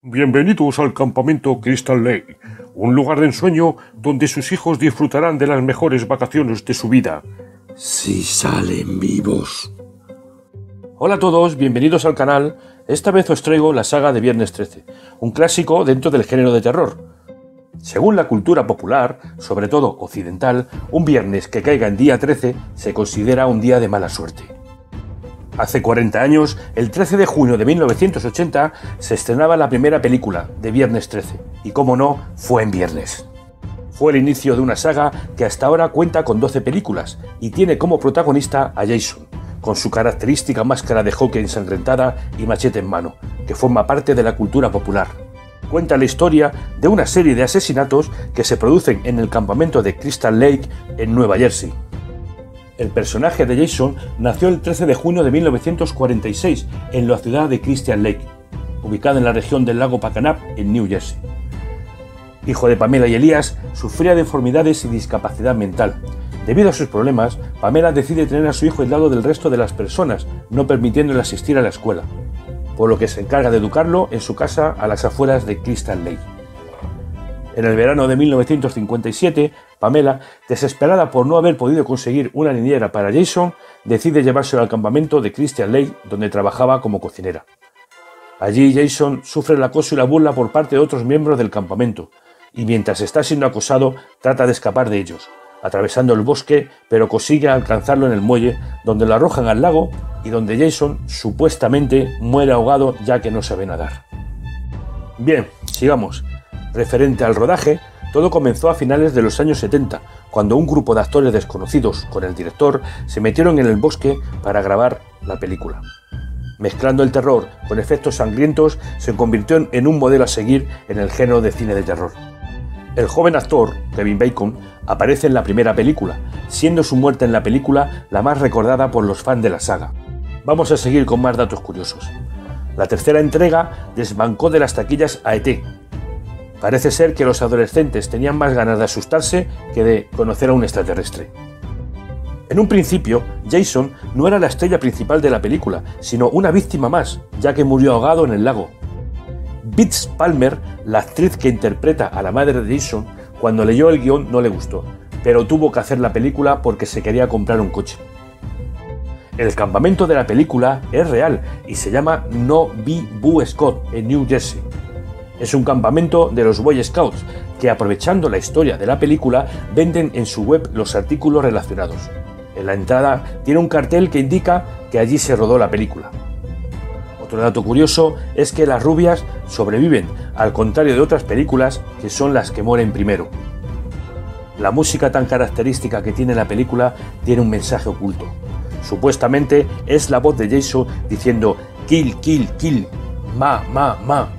Bienvenidos al campamento Crystal Lake, un lugar de ensueño donde sus hijos disfrutarán de las mejores vacaciones de su vida. Si salen vivos. Hola a todos, bienvenidos al canal. Esta vez os traigo la saga de Viernes 13, un clásico dentro del género de terror. Según la cultura popular, sobre todo occidental, un viernes que caiga en día 13 se considera un día de mala suerte. Hace 40 años, el 13 de junio de 1980, se estrenaba la primera película de Viernes 13, y como no, fue en viernes. Fue el inicio de una saga que hasta ahora cuenta con 12 películas y tiene como protagonista a Jason, con su característica máscara de hockey ensangrentada y machete en mano, que forma parte de la cultura popular. Cuenta la historia de una serie de asesinatos que se producen en el campamento de Crystal Lake en Nueva Jersey. El personaje de Jason nació el 13 de junio de 1946 en la ciudad de Crystal Lake, ubicada en la región del lago Packanack en New Jersey. Hijo de Pamela y Elías, sufría de deformidades y discapacidad mental. Debido a sus problemas, Pamela decide tener a su hijo aislado del resto de las personas, no permitiéndole asistir a la escuela, por lo que se encarga de educarlo en su casa a las afueras de Crystal Lake. En el verano de 1957, Pamela, desesperada por no haber podido conseguir una niñera para Jason, decide llevárselo al campamento de Crystal Lake, donde trabajaba como cocinera. Allí Jason sufre el acoso y la burla por parte de otros miembros del campamento, y mientras está siendo acosado, trata de escapar de ellos, atravesando el bosque, pero consigue alcanzarlo en el muelle, donde lo arrojan al lago y donde Jason supuestamente muere ahogado ya que no sabe nadar. Bien, sigamos. Referente al rodaje, todo comenzó a finales de los años 70, cuando un grupo de actores desconocidos con el director se metieron en el bosque para grabar la película. Mezclando el terror con efectos sangrientos, se convirtió en un modelo a seguir en el género de cine de terror. El joven actor, Kevin Bacon, aparece en la primera película, siendo su muerte en la película la más recordada por los fans de la saga. Vamos a seguir con más datos curiosos. La tercera entrega desbancó de las taquillas a E.T. Parece ser que los adolescentes tenían más ganas de asustarse que de conocer a un extraterrestre. En un principio, Jason no era la estrella principal de la película, sino una víctima más, ya que murió ahogado en el lago. Beth Palmer, la actriz que interpreta a la madre de Jason, cuando leyó el guión no le gustó, pero tuvo que hacer la película porque se quería comprar un coche. El campamento de la película es real y se llama No-Be-Boo Scott en New Jersey. Es un campamento de los Boy Scouts que, aprovechando la historia de la película, venden en su web los artículos relacionados. En la entrada tiene un cartel que indica que allí se rodó la película. Otro dato curioso es que las rubias sobreviven, al contrario de otras películas que son las que mueren primero. La música tan característica que tiene la película tiene un mensaje oculto. Supuestamente es la voz de Jason diciendo "kill, kill, kill, ma, ma, ma".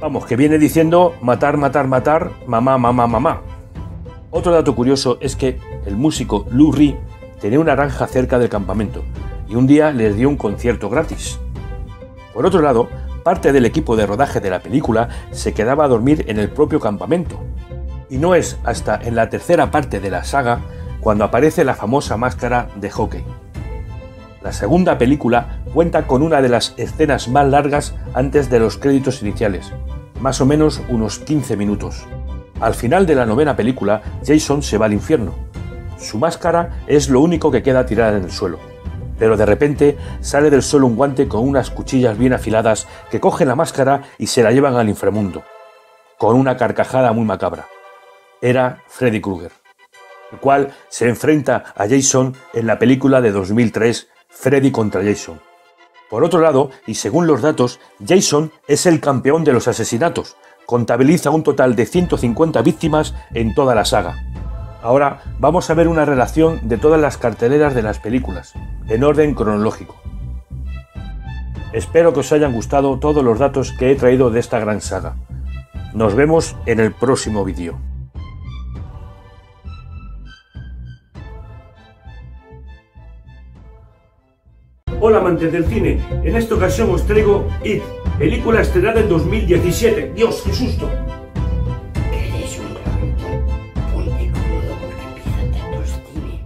Vamos, que viene diciendo matar, matar, matar, mamá, mamá, mamá. Otro dato curioso es que el músico Lou Reed tenía una granja cerca del campamento y un día les dio un concierto gratis. Por otro lado, parte del equipo de rodaje de la película se quedaba a dormir en el propio campamento. Y no es hasta en la tercera parte de la saga cuando aparece la famosa máscara de hockey. La segunda película cuenta con una de las escenas más largas antes de los créditos iniciales, más o menos unos 15 minutos. Al final de la novena película, Jason se va al infierno. Su máscara es lo único que queda tirada en el suelo, pero de repente sale del suelo un guante con unas cuchillas bien afiladas que cogen la máscara y se la llevan al inframundo, con una carcajada muy macabra. Era Freddy Krueger, el cual se enfrenta a Jason en la película de 2003, Freddy contra Jason. Por otro lado, y según los datos, Jason es el campeón de los asesinatos. Contabiliza un total de 150 víctimas en toda la saga. Ahora vamos a ver una relación de todas las carteleras de las películas, en orden cronológico. Espero que os hayan gustado todos los datos que he traído de esta gran saga. Nos vemos en el próximo vídeo. Hola amantes del cine, en esta ocasión os traigo It, película estrenada en 2017. ¡Dios, qué susto! Eres un ramón. Ponte cómodo porque empieza Tetos Cine.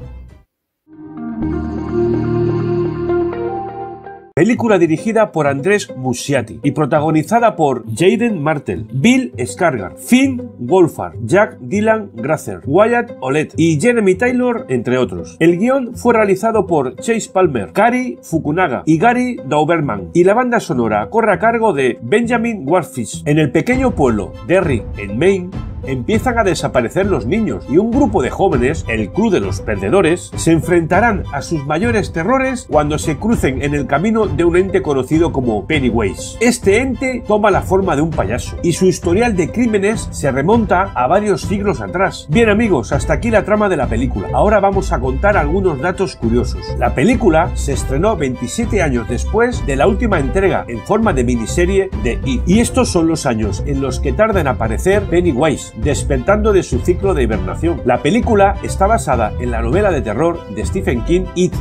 película dirigida por Andrés Muschietti y protagonizada por Jaden Martell, Bill Skarsgård, Finn Wolfhard, Jack Dylan Grazer, Wyatt Oleff y Jeremy Taylor, entre otros. El guión fue realizado por Chase Palmer, Kari Fukunaga y Gary Dauberman, y la banda sonora corre a cargo de Benjamin Wallfisch. En el pequeño pueblo Derry, en Maine, empiezan a desaparecer los niños y un grupo de jóvenes, el Club de los Perdedores, se enfrentarán a sus mayores terrores cuando se crucen en el camino de un ente conocido como Pennywise. Este ente toma la forma de un payaso y su historial de crímenes se remonta a varios siglos atrás. Bien amigos, hasta aquí la trama de la película. Ahora vamos a contar algunos datos curiosos. La película se estrenó 27 años después de la última entrega en forma de miniserie de It, y estos son los años en los que tarda en aparecer Pennywise, despertando de su ciclo de hibernación. La película está basada en la novela de terror de Stephen King, It,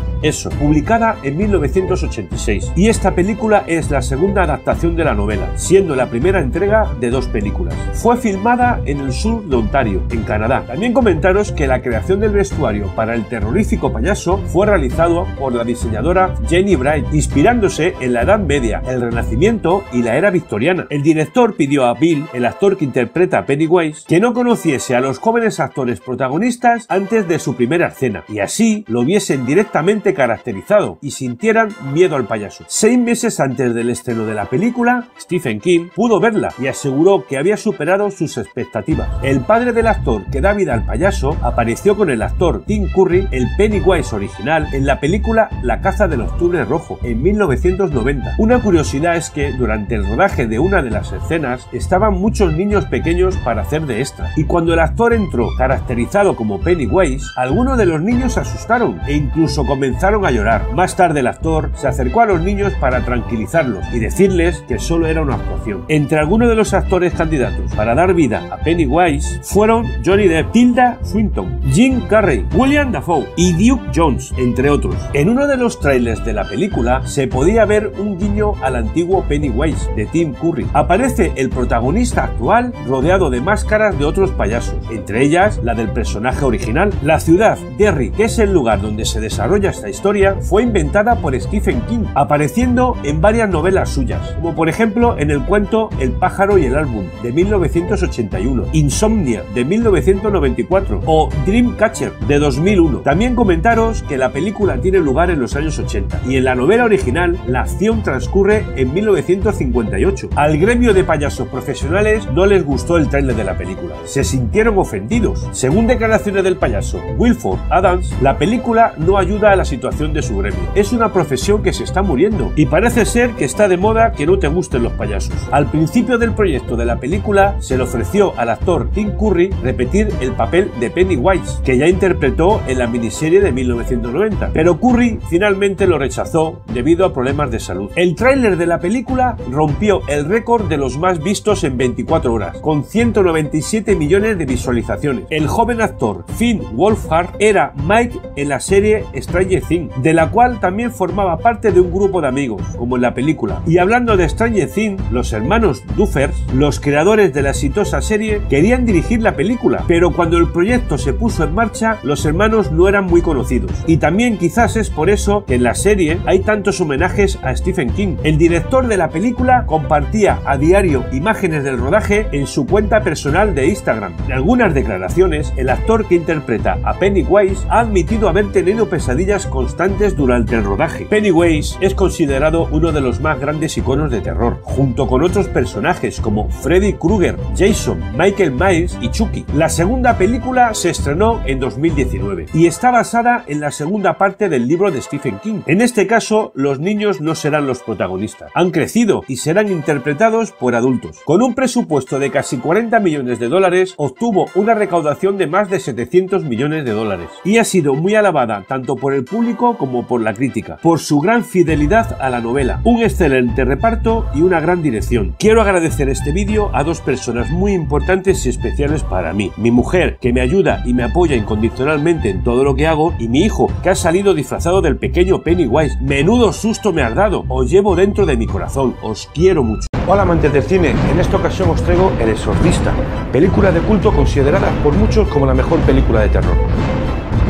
publicada en 1986, y esta película es la segunda adaptación de la novela, siendo la primera entrega de 2 películas. Fue filmada en el sur de Ontario, en Canadá. También comentaros que la creación del vestuario para el terrorífico payaso fue realizado por la diseñadora Jenny Bright, inspirándose en la Edad Media, el Renacimiento y la era victoriana. El director pidió a Bill, el actor que interpreta a Pennywise, que no conociese a los jóvenes actores protagonistas antes de su primera escena, y así lo viesen directamente caracterizado y sintieran miedo al payaso. 6 meses antes del estreno de la película, Stephen King pudo verla y aseguró que había superado sus expectativas. El padre del actor que da vida al payaso apareció con el actor Tim Curry, el Pennywise original, en la película La caza del octubre rojo, en 1990. Una curiosidad es que durante el rodaje de una de las escenas estaban muchos niños pequeños para hacer de extra, y cuando el actor entró caracterizado como Pennywise, algunos de los niños se asustaron e incluso comenzaron a llorar. Más tarde el actor se acercó a los niños para tranquilizarlos y decirles que solo era una actuación. Entre algunos de los actores candidatos para dar vida a Pennywise fueron Johnny Depp, Tilda Swinton, Jim Carrey, William Dafoe y Duke Jones, entre otros. En uno de los trailers de la película se podía ver un guiño al antiguo Pennywise de Tim Curry. Aparece el protagonista actual rodeado de máscaras de otros payasos, entre ellas la del personaje original. La ciudad Derry, que es el lugar donde se desarrolla esta historia, fue inventada por Stephen King, apareciendo en varias novelas suyas, como por ejemplo en el cuento El pájaro y el álbum de 1981, Insomnia de 1994 o Dreamcatcher de 2001. También comentaros que la película tiene lugar en los años 80 y en la novela original la acción transcurre en 1958. Al gremio de payasos profesionales no les gustó el tráiler de la película, se sintieron ofendidos. Según declaraciones del payaso Wilford Adams, la película no ayuda a la situación de su gremio. Es una profesión que se está muriendo y parece ser que está de moda que no te gusten los payasos. Al principio del proyecto de la película se le ofreció al actor Tim Curry repetir el papel de Pennywise, que ya interpretó en la miniserie de 1990, pero Curry finalmente lo rechazó debido a problemas de salud. El tráiler de la película rompió el récord de los más vistos en 24 horas, con 197 millones de visualizaciones. El joven actor Finn Wolfhard era Mike en la serie Stranger Things, de la cual también formaba parte de un grupo de amigos, como en la película. Y hablando de Stranger Things, los hermanos Duffer, los creadores de la exitosa serie, querían dirigir la película, pero cuando el proyecto se puso en marcha, los hermanos no eran muy conocidos. Y también quizás es por eso que en la serie hay tantos homenajes a Stephen King. El director de la película compartía a diario imágenes del rodaje en su cuenta personal de Instagram. En algunas declaraciones, el actor que interpreta a Pennywise ha admitido haber tenido pesadillas constantes durante el rodaje. Pennywise es considerado uno de los más grandes iconos de terror, junto con otros personajes como Freddy Krueger, Jason, Michael Myers y Chucky. La segunda película se estrenó en 2019 y está basada en la segunda parte del libro de Stephen King. En este caso, los niños no serán los protagonistas. Han crecido y serán interpretados por adultos. Con un presupuesto de casi 40 millones de dólares, obtuvo una recaudación de más de 700 millones de dólares y ha sido muy alabada tanto por el público como por la crítica, por su gran fidelidad a la novela, un excelente reparto y una gran dirección. Quiero agradecer este vídeo a dos personas muy importantes y especiales para mí: mi mujer, que me ayuda y me apoya incondicionalmente en todo lo que hago, y mi hijo, que ha salido disfrazado del pequeño Pennywise. Menudo susto me has dado, os llevo dentro de mi corazón, os quiero mucho. Hola amantes del cine, en esta ocasión os traigo El Exorcista, película de culto considerada por muchos como la mejor película de terror.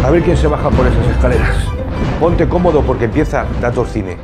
A ver quién se baja por esas escaleras. Ponte cómodo porque empieza Datos Cine.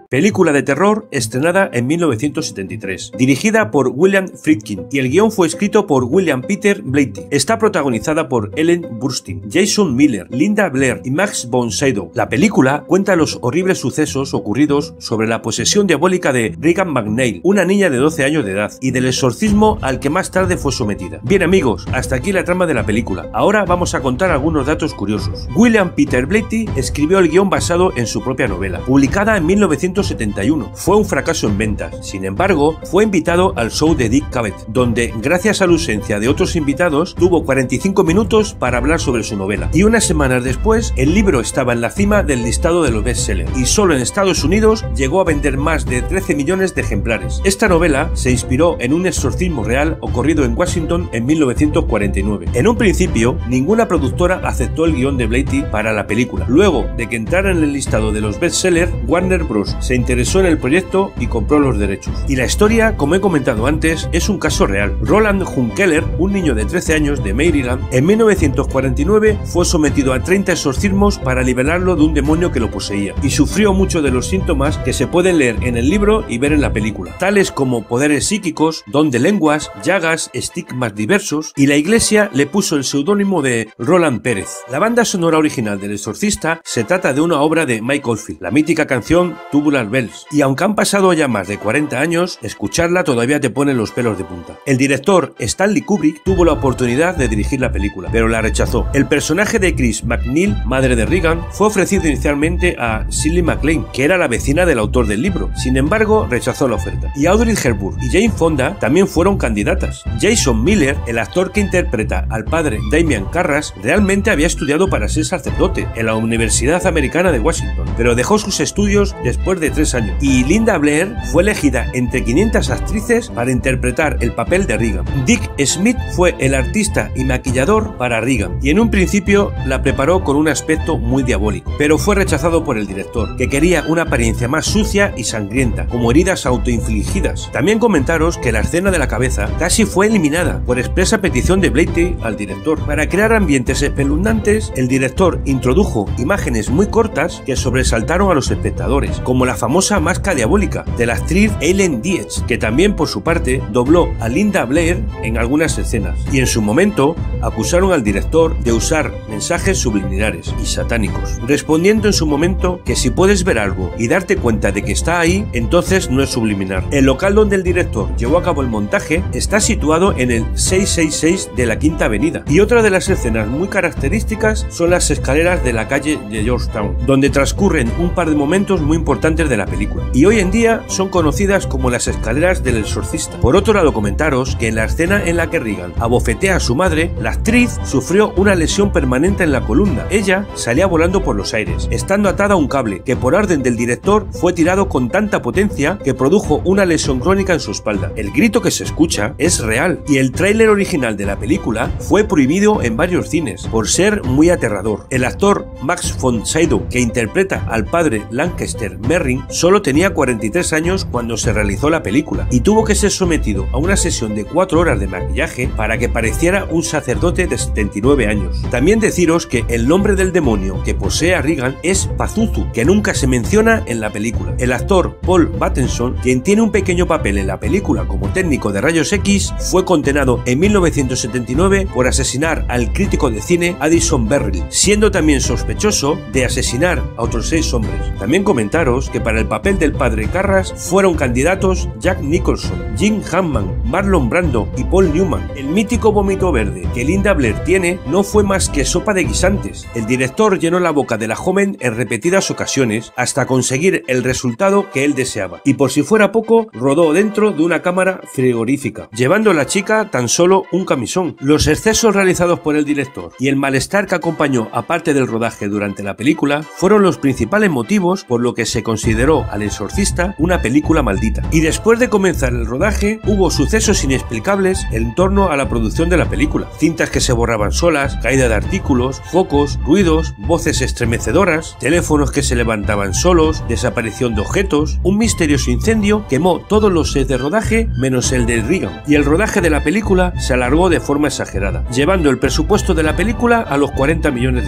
película de terror estrenada en 1973, dirigida por William Friedkin, y el guión fue escrito por William Peter Blatty. Está protagonizada por Ellen Burstyn, Jason Miller, Linda Blair y Max von Sydow. La película cuenta los horribles sucesos ocurridos sobre la posesión diabólica de Regan McNeil, una niña de 12 años de edad, y del exorcismo al que más tarde fue sometida. Bien amigos, hasta aquí la trama de la película. Ahora vamos a contar algunos datos curiosos. William Peter Blatty escribió el guión basado en su propia novela, publicada en 1971. Fue un fracaso en ventas. Sin embargo, fue invitado al show de Dick Cavett, donde, gracias a la ausencia de otros invitados, tuvo 45 minutos para hablar sobre su novela. Y unas semanas después, el libro estaba en la cima del listado de los bestsellers, y solo en Estados Unidos llegó a vender más de 13 millones de ejemplares. Esta novela se inspiró en un exorcismo real ocurrido en Washington en 1949. En un principio, ninguna productora aceptó el guión de Blatty para la película. Luego de que entrara en el listado de los bestsellers, Warner Bros. Se interesó en el proyecto y compró los derechos. Y la historia, como he comentado antes, es un caso real. Roland Hunkeler, un niño de 13 años de Maryland, en 1949 fue sometido a 30 exorcismos para liberarlo de un demonio que lo poseía, y sufrió muchos de los síntomas que se pueden leer en el libro y ver en la película, tales como poderes psíquicos, don de lenguas, llagas, estigmas diversos, y la iglesia le puso el seudónimo de Roland Pérez. La banda sonora original del Exorcista se trata de una obra de Mike Oldfield, la mítica canción Tubular Bells, y aunque han pasado ya más de 40 años, escucharla todavía te pone los pelos de punta. El director Stanley Kubrick tuvo la oportunidad de dirigir la película, pero la rechazó. El personaje de Chris McNeil, madre de Regan, fue ofrecido inicialmente a Shirley MacLaine, que era la vecina del autor del libro. Sin embargo, rechazó la oferta. Y Audrey Hepburn y Jane Fonda también fueron candidatas. Jason Miller, el actor que interpreta al padre Damian Carras, realmente había estudiado para ser sacerdote en la Universidad Americana de Washington, pero dejó sus estudios después de 3 años. Y Linda Blair fue elegida entre 500 actrices para interpretar el papel de Regan. Dick Smith fue el artista y maquillador para Regan, y en un principio la preparó con un aspecto muy diabólico, pero fue rechazado por el director, que quería una apariencia más sucia y sangrienta, como heridas autoinfligidas. También comentaros que la escena de la cabeza casi fue eliminada por expresa petición de Blatty al director. Para crear ambientes espeluznantes, el director introdujo imágenes muy cortas que sobresaltaron a los espectadores, como la famosa máscara diabólica de la actriz Ellen Dietz, que también por su parte dobló a Linda Blair en algunas escenas, y en su momento acusaron al director de usar mensajes subliminares y satánicos, respondiendo en su momento que si puedes ver algo y darte cuenta de que está ahí, entonces no es subliminar. El local donde el director llevó a cabo el montaje está situado en el 666 de la Quinta Avenida, y otra de las escenas muy características son las escaleras de la calle de Georgetown, donde transcurren un par de momentos muy importantes de la película, y hoy en día son conocidas como las escaleras del exorcista. Por otro lado, comentaros que en la escena en la que Regan abofetea a su madre, la actriz sufrió una lesión permanente en la columna. Ella salía volando por los aires, estando atada a un cable que por orden del director fue tirado con tanta potencia que produjo una lesión crónica en su espalda. El grito que se escucha es real, y el tráiler original de la película fue prohibido en varios cines por ser muy aterrador. El actor Max von Sydow, que interpreta al padre Lancaster Merrin, solo tenía 43 años cuando se realizó la película, y tuvo que ser sometido a una sesión de 4 horas de maquillaje para que pareciera un sacerdote de 79 años. También deciros que el nombre del demonio que posee a Regan es Pazuzu, que nunca se menciona en la película. El actor Paul Battenson, quien tiene un pequeño papel en la película como técnico de rayos X, fue condenado en 1979 por asesinar al crítico de cine Addison Berrill, siendo también sospechoso de asesinar a otros 6 hombres. También comentaros que para el papel del padre Carras fueron candidatos Jack Nicholson, Jim Hammond, Marlon Brando y Paul Newman. El mítico vómito verde que Linda Blair tiene no fue más que sopa de guisantes. El director llenó la boca de la joven en repetidas ocasiones hasta conseguir el resultado que él deseaba, y por si fuera poco, rodó dentro de una cámara frigorífica, llevando a la chica tan solo un camisón. Los excesos realizados por el director y el malestar que acompañó a parte del rodaje durante la película fueron los principales motivos por lo que se consideró al Exorcista una película maldita. Y después de comenzar el rodaje, hubo sucesos inexplicables en torno a la producción de la película: cintas que se borraban solas, caída de artículos, focos, ruidos, voces estremecedoras, teléfonos que se levantaban solos, desaparición de objetos. Un misterioso incendio quemó todos los sets de rodaje menos el de Regan, y el rodaje de la película se alargó de forma exagerada, llevando el presupuesto de la película a los $40 millones.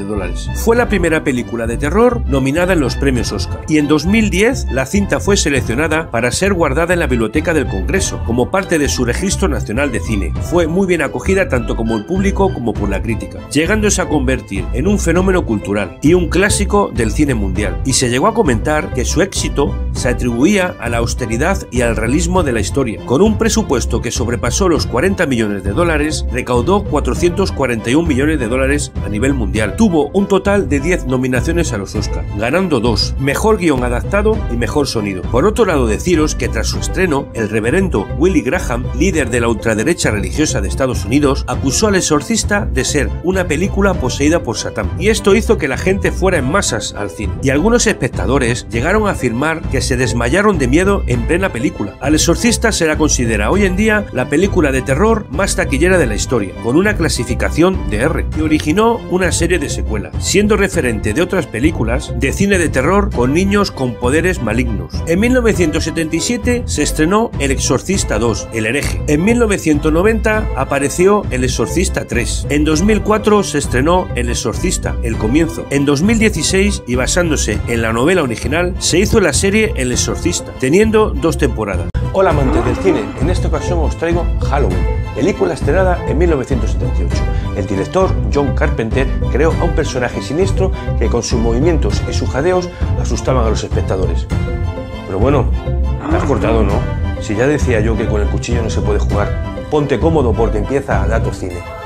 Fue la primera película de terror nominada en los premios Oscar, y en 2000 2010, la cinta fue seleccionada para ser guardada en la Biblioteca del Congreso, como parte de su Registro Nacional de Cine. Fue muy bien acogida tanto como el público como por la crítica, llegándose a convertir en un fenómeno cultural y un clásico del cine mundial. Y se llegó a comentar que su éxito se atribuía a la austeridad y al realismo de la historia. Con un presupuesto que sobrepasó los 40 millones de dólares, recaudó 441 millones de dólares a nivel mundial. Tuvo un total de 10 nominaciones a los Oscar, ganando 2, mejor guión adaptado y mejor sonido. Por otro lado, deciros que tras su estreno, el reverendo Willie Graham, líder de la ultraderecha religiosa de Estados Unidos, acusó al Exorcista de ser una película poseída por Satán. Y esto hizo que la gente fuera en masas al cine. Y algunos espectadores llegaron a afirmar que se desmayaron de miedo en plena película. Al Exorcista se la considera hoy en día la película de terror más taquillera de la historia, con una clasificación de R, que originó una serie de secuelas, siendo referente de otras películas de cine de terror con niños con poderes malignos. En 1977 se estrenó El Exorcista 2, El Hereje. En 1990 apareció El Exorcista 3. En 2004 se estrenó El Exorcista, El Comienzo. En 2016, y basándose en la novela original, se hizo la serie El Exorcista, teniendo 2 temporadas. Hola amantes del cine, en esta ocasión os traigo Halloween, película estrenada en 1978. El director John Carpenter creó a un personaje siniestro que con sus movimientos y sus jadeos asustaban a los espectadores. Pero bueno, te has cortado, ¿no? Si ya decía yo que con el cuchillo no se puede jugar. Ponte cómodo porque empieza Datos Cine.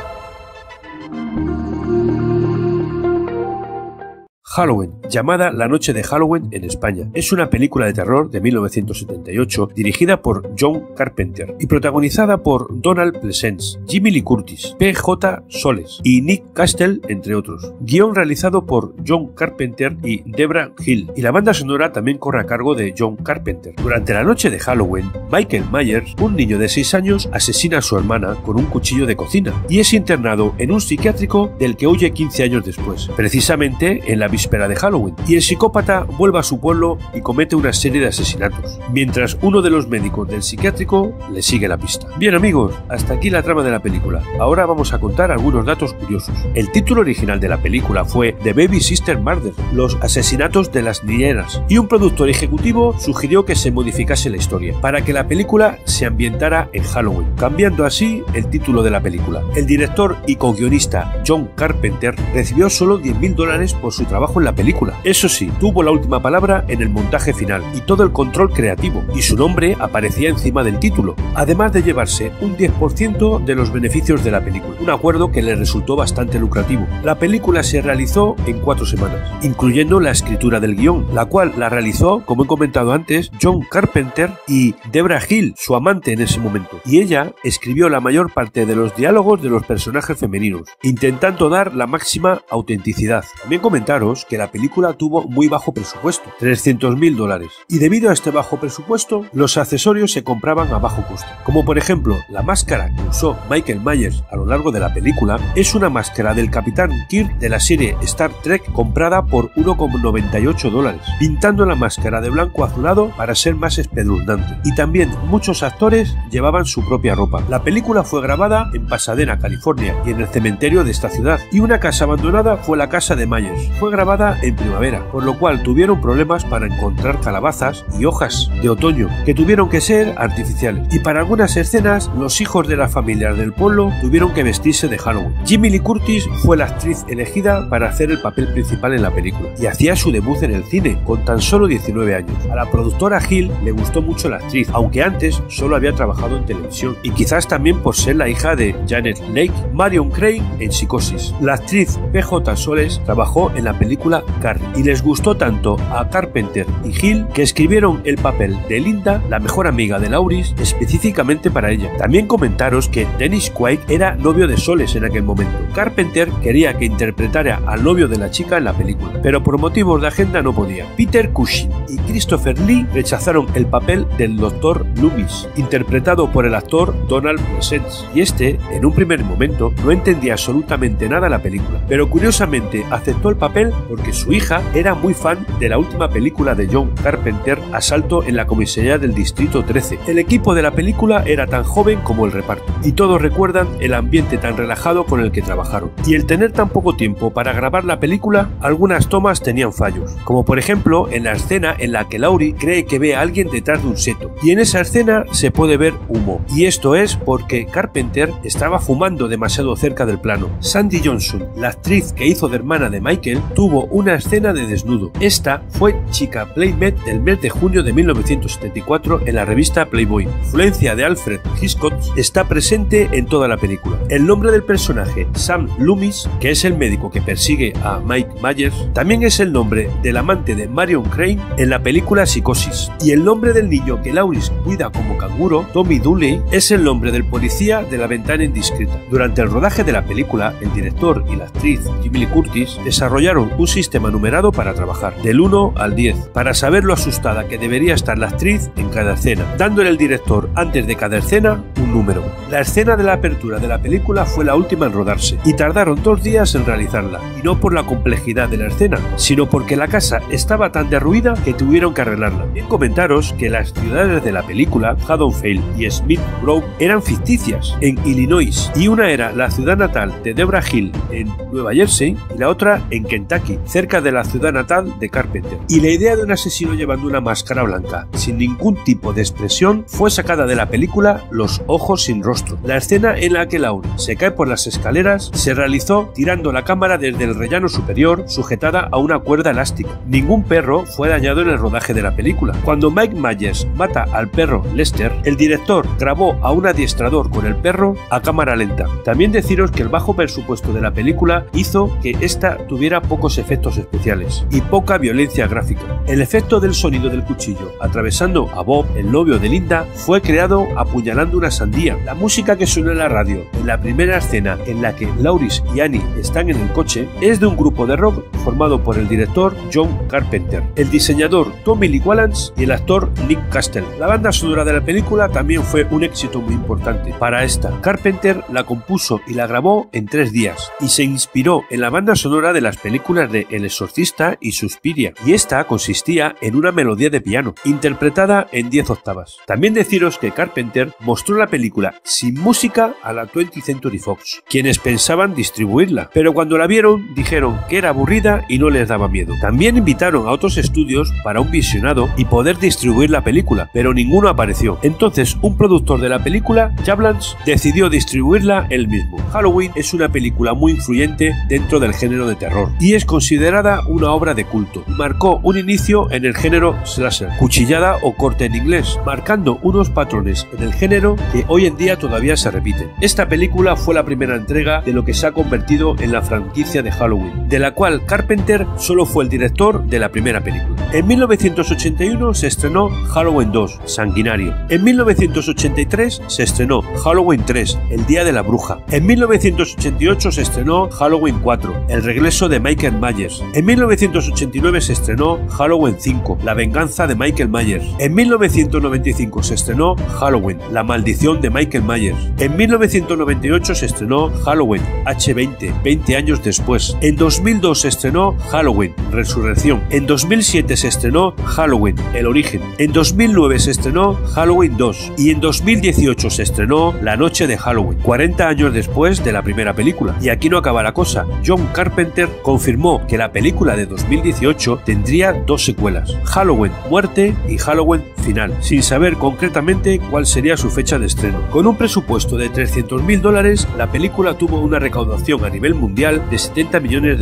Halloween, llamada La Noche de Halloween en España, es una película de terror de 1978 dirigida por John Carpenter y protagonizada por Donald Pleasence, Jamie Lee Curtis, P.J. Soles y Nick Castle, entre otros. Guión realizado por John Carpenter y Debra Hill, y la banda sonora también corre a cargo de John Carpenter. Durante la noche de Halloween, Michael Myers, un niño de 6 años, asesina a su hermana con un cuchillo de cocina y es internado en un psiquiátrico del que huye 15 años después, precisamente en la víspera de Halloween, y el psicópata vuelve a su pueblo y comete una serie de asesinatos, mientras uno de los médicos del psiquiátrico le sigue la pista. Bien amigos, hasta aquí la trama de la película. Ahora vamos a contar algunos datos curiosos. El título original de la película fue The Baby Sister Murder, los asesinatos de las niñeras, y un productor ejecutivo sugirió que se modificase la historia para que la película se ambientara en Halloween, cambiando así el título de la película. El director y co-guionista John Carpenter recibió solo $10,000 por su trabajo en la película. Eso sí, tuvo la última palabra en el montaje final y todo el control creativo, y su nombre aparecía encima del título, además de llevarse un 10% de los beneficios de la película, un acuerdo que le resultó bastante lucrativo. La película se realizó en 4 semanas, incluyendo la escritura del guión, la cual la realizó, como he comentado antes, John Carpenter y Debra Hill, su amante en ese momento, y ella escribió la mayor parte de los diálogos de los personajes femeninos, intentando dar la máxima autenticidad. También comentaros que la película tuvo muy bajo presupuesto, $300,000, y debido a este bajo presupuesto, los accesorios se compraban a bajo coste, como por ejemplo la máscara que usó Michael Myers a lo largo de la película es una máscara del Capitán Kirk de la serie Star Trek comprada por $1,98, pintando la máscara de blanco azulado para ser más espeluznante, y también muchos actores llevaban su propia ropa. La película fue grabada en Pasadena, California, y en el cementerio de esta ciudad, y una casa abandonada fue la casa de Myers. Fue grabada en primavera, por lo cual tuvieron problemas para encontrar calabazas y hojas de otoño, que tuvieron que ser artificiales, y para algunas escenas los hijos de las familias del pueblo tuvieron que vestirse de Halloween. Jamie Lee Curtis fue la actriz elegida para hacer el papel principal en la película, y hacía su debut en el cine, con tan solo 19 años. A la productora Hill le gustó mucho la actriz, aunque antes solo había trabajado en televisión, y quizás también por ser la hija de Janet Leigh, Marion Crane en Psicosis. La actriz P.J. Soles trabajó en la película Carrie, y les gustó tanto a Carpenter y Hill que escribieron el papel de Linda, la mejor amiga de Lauris, específicamente para ella. También comentaros que Dennis Quaid era novio de Soles en aquel momento. Carpenter quería que interpretara al novio de la chica en la película, pero por motivos de agenda no podía. Peter Cushing y Christopher Lee rechazaron el papel del Dr. Loomis, interpretado por el actor Donald Pleasence, y este, en un primer momento, no entendía absolutamente nada la película, pero curiosamente aceptó el papel porque su hija era muy fan de la última película de John Carpenter, Asalto en la comisaría del Distrito 13. El equipo de la película era tan joven como el reparto. y todos recuerdan el ambiente tan relajado con el que trabajaron. Y el tener tan poco tiempo para grabar la película, algunas tomas tenían fallos, como por ejemplo en la escena en la que Laurie cree que ve a alguien detrás de un seto, y en esa escena se puede ver humo, y esto es porque Carpenter estaba fumando demasiado cerca del plano. Sandy Johnson, la actriz que hizo de hermana de Michael, tuvo una escena de desnudo. Esta fue chica Playmate del mes de junio de 1974 en la revista Playboy. La influencia de Alfred Hitchcock está presente en toda la película. El nombre del personaje, Sam Loomis, que es el médico que persigue a Mike Myers, también es el nombre del amante de Marion Crane en la película Psicosis. Y el nombre del niño que Laurie cuida como canguro, Tommy Dooley, es el nombre del policía de La ventana indiscreta. Durante el rodaje de la película, el director y la actriz Jamie Lee Curtis desarrollaron un sistema numerado para trabajar, del 1 al 10, para saber lo asustada que debería estar la actriz en cada escena, dándole el director antes de cada escena un número. La escena de la apertura de la película fue la última en rodarse, y tardaron 2 días en realizarla, y no por la complejidad de la escena, sino porque la casa estaba tan derruida que tuvieron que arreglarla. Bien comentaros que las ciudades de la película, Haddonfield y Smith Grove, eran ficticias en Illinois, y una era la ciudad natal de Debra Hill en Nueva Jersey y la otra en Kentucky, cerca de la ciudad natal de Carpenter. Y la idea de un asesino llevando una máscara blanca, sin ningún tipo de expresión, fue sacada de la película Los ojos sin rostro. La escena en la que Laurie se cae por las escaleras se realizó tirando la cámara desde el rellano superior sujetada a una cuerda elástica. Ningún perro fue dañado en el rodaje de la película. Cuando Mike Myers mata al perro Lester, el director grabó a un adiestrador con el perro a cámara lenta. También deciros que el bajo presupuesto de la película hizo que esta tuviera pocos efectos especiales y poca violencia gráfica. El efecto del sonido del cuchillo atravesando a Bob, el novio de Linda, fue creado apuñalando una sandía. La música que suena en la radio en la primera escena en la que Laurie y Annie están en el coche es de un grupo de rock formado por el director John Carpenter, el diseñador Tommy Lee Wallace y el actor Nick Castle. La banda sonora de la película también fue un éxito muy importante. Para esta, Carpenter la compuso y la grabó en 3 días y se inspiró en la banda sonora de las películas de El Exorcista y Suspiria, y esta consistía en una melodía de piano interpretada en 10 octavas. También deciros que Carpenter mostró la película sin música a la 20th Century Fox, quienes pensaban distribuirla, pero cuando la vieron dijeron que era aburrida y no les daba miedo. También invitaron a otros estudios para un visionado y poder distribuir la película, pero ninguno apareció. Entonces un productor de la película, Jablans, decidió distribuirla él mismo. Halloween es una película muy influyente dentro del género de terror y es considerada una obra de culto. Marcó un inicio en el género slasher, cuchillada o corte en inglés, marcando unos patrones en el género que hoy en día todavía se repiten. Esta película fue la primera entrega de lo que se ha convertido en la franquicia de Halloween, de la cual Carpenter solo fue el director de la primera película. En 1981 se estrenó Halloween 2, Sanguinario. En 1983 se estrenó Halloween 3, El Día de la Bruja. En 1988 se estrenó Halloween 4, El Regreso de Michael Myers. En 1989 se estrenó Halloween 5, La Venganza de Michael Myers. En 1995 se estrenó Halloween, La Maldición de Michael Myers. En 1998 se estrenó Halloween H20, 20 años después. En 2002 se estrenó Halloween, Resurrección. En 2007 se estrenó Halloween, El Origen. En 2009 se estrenó Halloween 2 y en 2018 se estrenó La Noche de Halloween, 40 años después de la primera película. Y aquí no acaba la cosa. John Carpenter confirmó que la película de 2018 tendría 2 secuelas, Halloween Muerte y Halloween Final, sin saber concretamente cuál sería su fecha de estreno. Con un presupuesto de $300.000, la película tuvo una recaudación a nivel mundial de $70 millones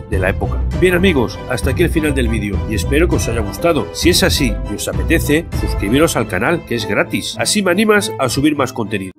de la época. Bien amigos, hasta aquí el final del vídeo y espero que os haya gustado. Si es así y os apetece, suscribiros al canal, que es gratis. Así me animas a subir más contenido.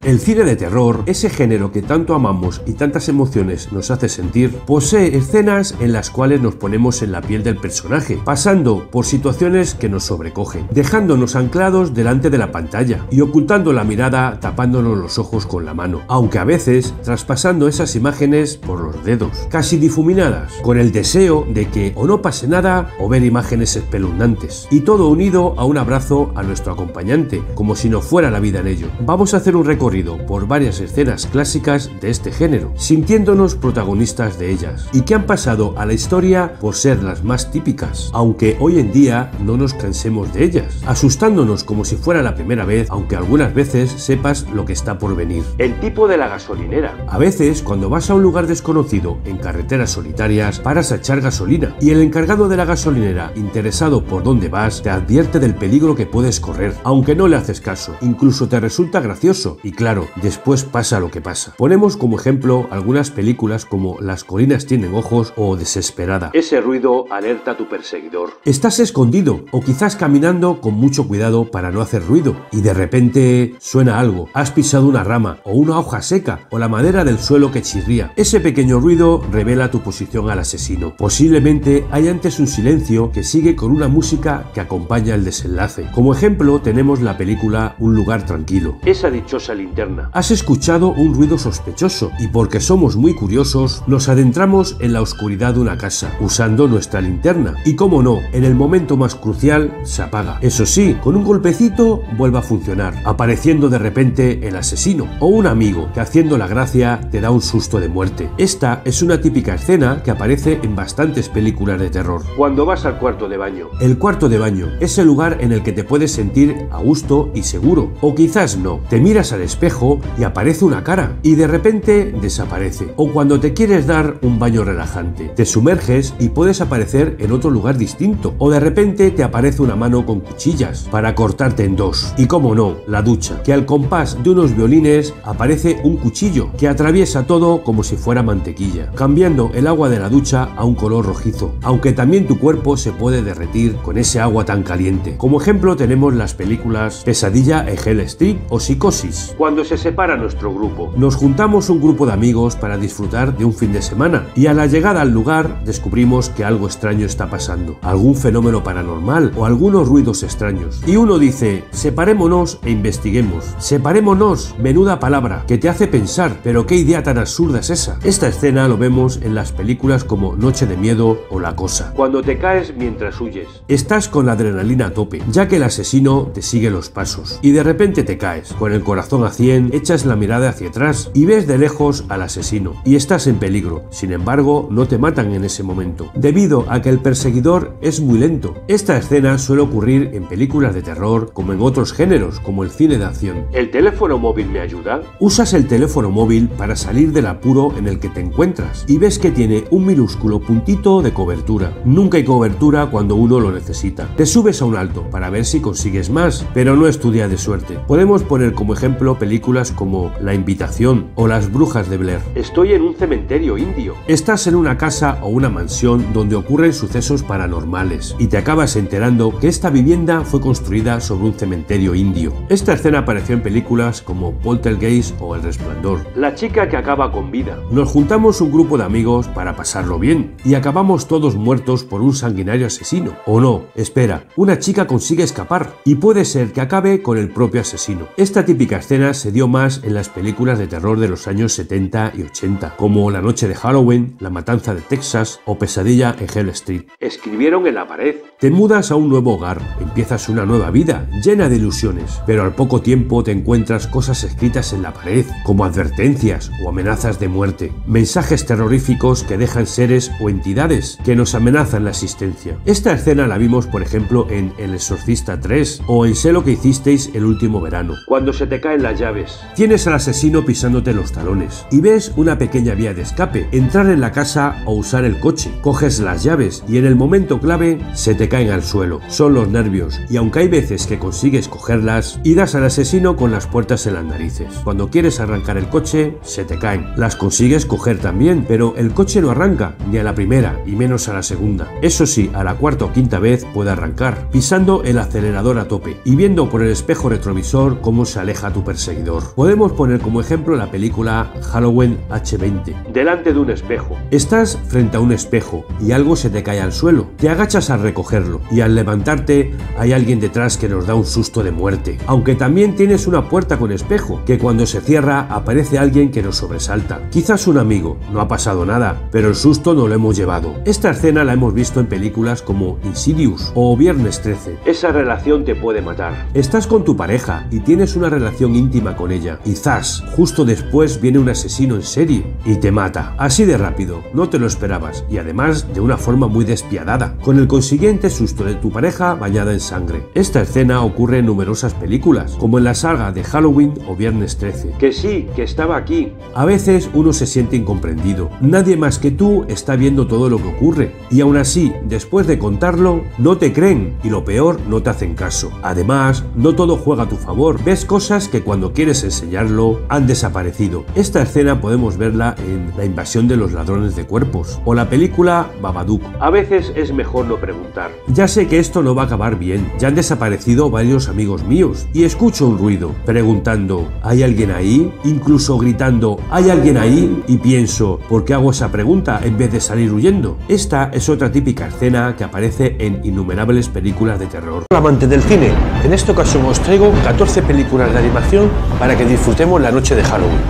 El cine de terror, ese género que tanto amamos y tantas emociones nos hace sentir, posee escenas en las cuales nos ponemos en la piel del personaje, pasando por situaciones que nos sobrecogen, dejándonos anclados delante de la pantalla y ocultando la mirada, tapándonos los ojos con la mano, aunque a veces traspasando esas imágenes por los dedos, casi difuminadas, con el deseo de que o no pase nada o ver imágenes espeluznantes, y todo unido a un abrazo a nuestro acompañante, como si no fuera la vida en ello. Vamos a hacer un recorrido recorrido por varias escenas clásicas de este género, sintiéndonos protagonistas de ellas, y que han pasado a la historia por ser las más típicas, aunque hoy en día no nos cansemos de ellas, asustándonos como si fuera la primera vez, aunque algunas veces sepas lo que está por venir. El tipo de la gasolinera. A veces, cuando vas a un lugar desconocido en carreteras solitarias, paras a echar gasolina, y el encargado de la gasolinera, interesado por dónde vas, te advierte del peligro que puedes correr, aunque no le haces caso. Incluso te resulta gracioso, y claro, después pasa lo que pasa. Ponemos como ejemplo algunas películas como Las colinas tienen ojos o Desesperada. Ese ruido alerta a tu perseguidor. Estás escondido o quizás caminando con mucho cuidado para no hacer ruido, y de repente suena algo. Has pisado una rama o una hoja seca o la madera del suelo que chirría. Ese pequeño ruido revela tu posición al asesino. Posiblemente hay antes un silencio que sigue con una música que acompaña el desenlace. Como ejemplo tenemos la película Un lugar tranquilo. Esa dichosa linterna. Has escuchado un ruido sospechoso y porque somos muy curiosos nos adentramos en la oscuridad de una casa usando nuestra linterna y, como no, en el momento más crucial se apaga. Eso sí, con un golpecito vuelve a funcionar, apareciendo de repente el asesino o un amigo que, haciendo la gracia, te da un susto de muerte. Esta es una típica escena que aparece en bastantes películas de terror. Cuando vas al cuarto de baño. El cuarto de baño es el lugar en el que te puedes sentir a gusto y seguro, o quizás no. Te miras al espejo y aparece una cara y de repente desaparece. O cuando te quieres dar un baño relajante, te sumerges y puedes aparecer en otro lugar distinto, o de repente te aparece una mano con cuchillas para cortarte en dos. Y como no, la ducha, que al compás de unos violines aparece un cuchillo que atraviesa todo como si fuera mantequilla, cambiando el agua de la ducha a un color rojizo, aunque también tu cuerpo se puede derretir con ese agua tan caliente. Como ejemplo tenemos las películas Pesadilla en Hell Street o Psicosis. Cuando se separa nuestro grupo, nos juntamos un grupo de amigos para disfrutar de un fin de semana y a la llegada al lugar descubrimos que algo extraño está pasando, algún fenómeno paranormal o algunos ruidos extraños. Y uno dice, separémonos e investiguemos. Separémonos, menuda palabra, que te hace pensar, pero qué idea tan absurda es esa. Esta escena lo vemos en las películas como Noche de Miedo o La Cosa. Cuando te caes mientras huyes. Estás con la adrenalina a tope, ya que el asesino te sigue los pasos. Y de repente te caes, con el corazón a 100, echas la mirada hacia atrás y ves de lejos al asesino. Y estás en peligro. Sin embargo, no te matan en ese momento, debido a que el perseguidor es muy lento. Esta escena suele ocurrir en películas de terror como en otros géneros, como el cine de acción. ¿El teléfono móvil me ayuda? Usas el teléfono móvil para salir del apuro en el que te encuentras y ves que tiene un minúsculo puntito de cobertura. Nunca hay cobertura cuando uno lo necesita. Te subes a un alto para ver si consigues más, pero no es tu día de suerte. Podemos poner como ejemplo películas como La Invitación o Las Brujas de Blair. Estoy en un cementerio indio. Estás en una casa o una mansión donde ocurren sucesos paranormales y te acabas enterando que esta vivienda fue construida sobre un cementerio indio. Esta escena apareció en películas como Poltergeist o El Resplandor. La chica que acaba con vida. Nos juntamos un grupo de amigos para pasarlo bien y acabamos todos muertos por un sanguinario asesino. O no, espera, una chica consigue escapar y puede ser que acabe con el propio asesino. Esta típica escena se dio más en las películas de terror de los años 70 y 80, como La Noche de Halloween, La Matanza de Texas o Pesadilla en Hell Street. Escribieron en la pared. Te mudas a un nuevo hogar, empiezas una nueva vida, llena de ilusiones, pero al poco tiempo te encuentras cosas escritas en la pared, como advertencias o amenazas de muerte, mensajes terroríficos que dejan seres o entidades que nos amenazan la existencia. Esta escena la vimos, por ejemplo, en El Exorcista 3 o en Sé lo que hicisteis el último verano. Cuando se te caen las llaves, tienes al asesino pisándote los talones y ves una pequeña vía de escape, entrar en la casa o usar el coche. Coges las llaves y en el momento clave se te caen al suelo. Son los nervios y aunque hay veces que consigues cogerlas y das al asesino con las puertas en las narices. Cuando quieres arrancar el coche, se te caen. Las consigues coger también, pero el coche no arranca ni a la primera y menos a la segunda. Eso sí, a la cuarta o quinta vez puede arrancar, pisando el acelerador a tope y viendo por el espejo retrovisor cómo se aleja tu perseguidor. Podemos poner como ejemplo la película Halloween H20. Delante de un espejo. Estás frente a un espejo y algo se te cae al suelo. Te agachas a recogerlo y al levantarte hay alguien detrás que nos da un susto de muerte. Aunque también tienes una puerta con espejo, que cuando se cierra aparece alguien que nos sobresalta. Quizás un amigo, no ha pasado nada, pero el susto no lo hemos llevado. Esta escena la hemos visto en películas como Insidious o Viernes 13. Esa relación te puede matar. Estás con tu pareja y tienes una relación íntima íntima con ella. Y ¡zas! Justo después viene un asesino en serie y te mata. Así de rápido, no te lo esperabas, y además de una forma muy despiadada, con el consiguiente susto de tu pareja bañada en sangre. Esta escena ocurre en numerosas películas, como en la saga de Halloween o Viernes 13. Que sí, que estaba aquí. A veces uno se siente incomprendido. Nadie más que tú está viendo todo lo que ocurre, y aún así, después de contarlo, no te creen, y lo peor, no te hacen caso. Además, no todo juega a tu favor. Ves cosas que cuando quieres enseñarlo han desaparecido. Esta escena podemos verla en La invasión de los ladrones de cuerpos o la película Babadook. A veces es mejor no preguntar. Ya sé que esto no va a acabar bien. Ya han desaparecido varios amigos míos y escucho un ruido, preguntando ¿hay alguien ahí? Incluso gritando ¿hay alguien ahí? Y pienso ¿por qué hago esa pregunta en vez de salir huyendo? Esta es otra típica escena que aparece en innumerables películas de terror. Amantes del cine, en esta ocasión os traigo 14 películas de animación para que disfrutemos la noche de Halloween.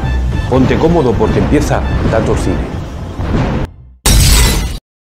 Ponte cómodo porque empieza Datos Cine.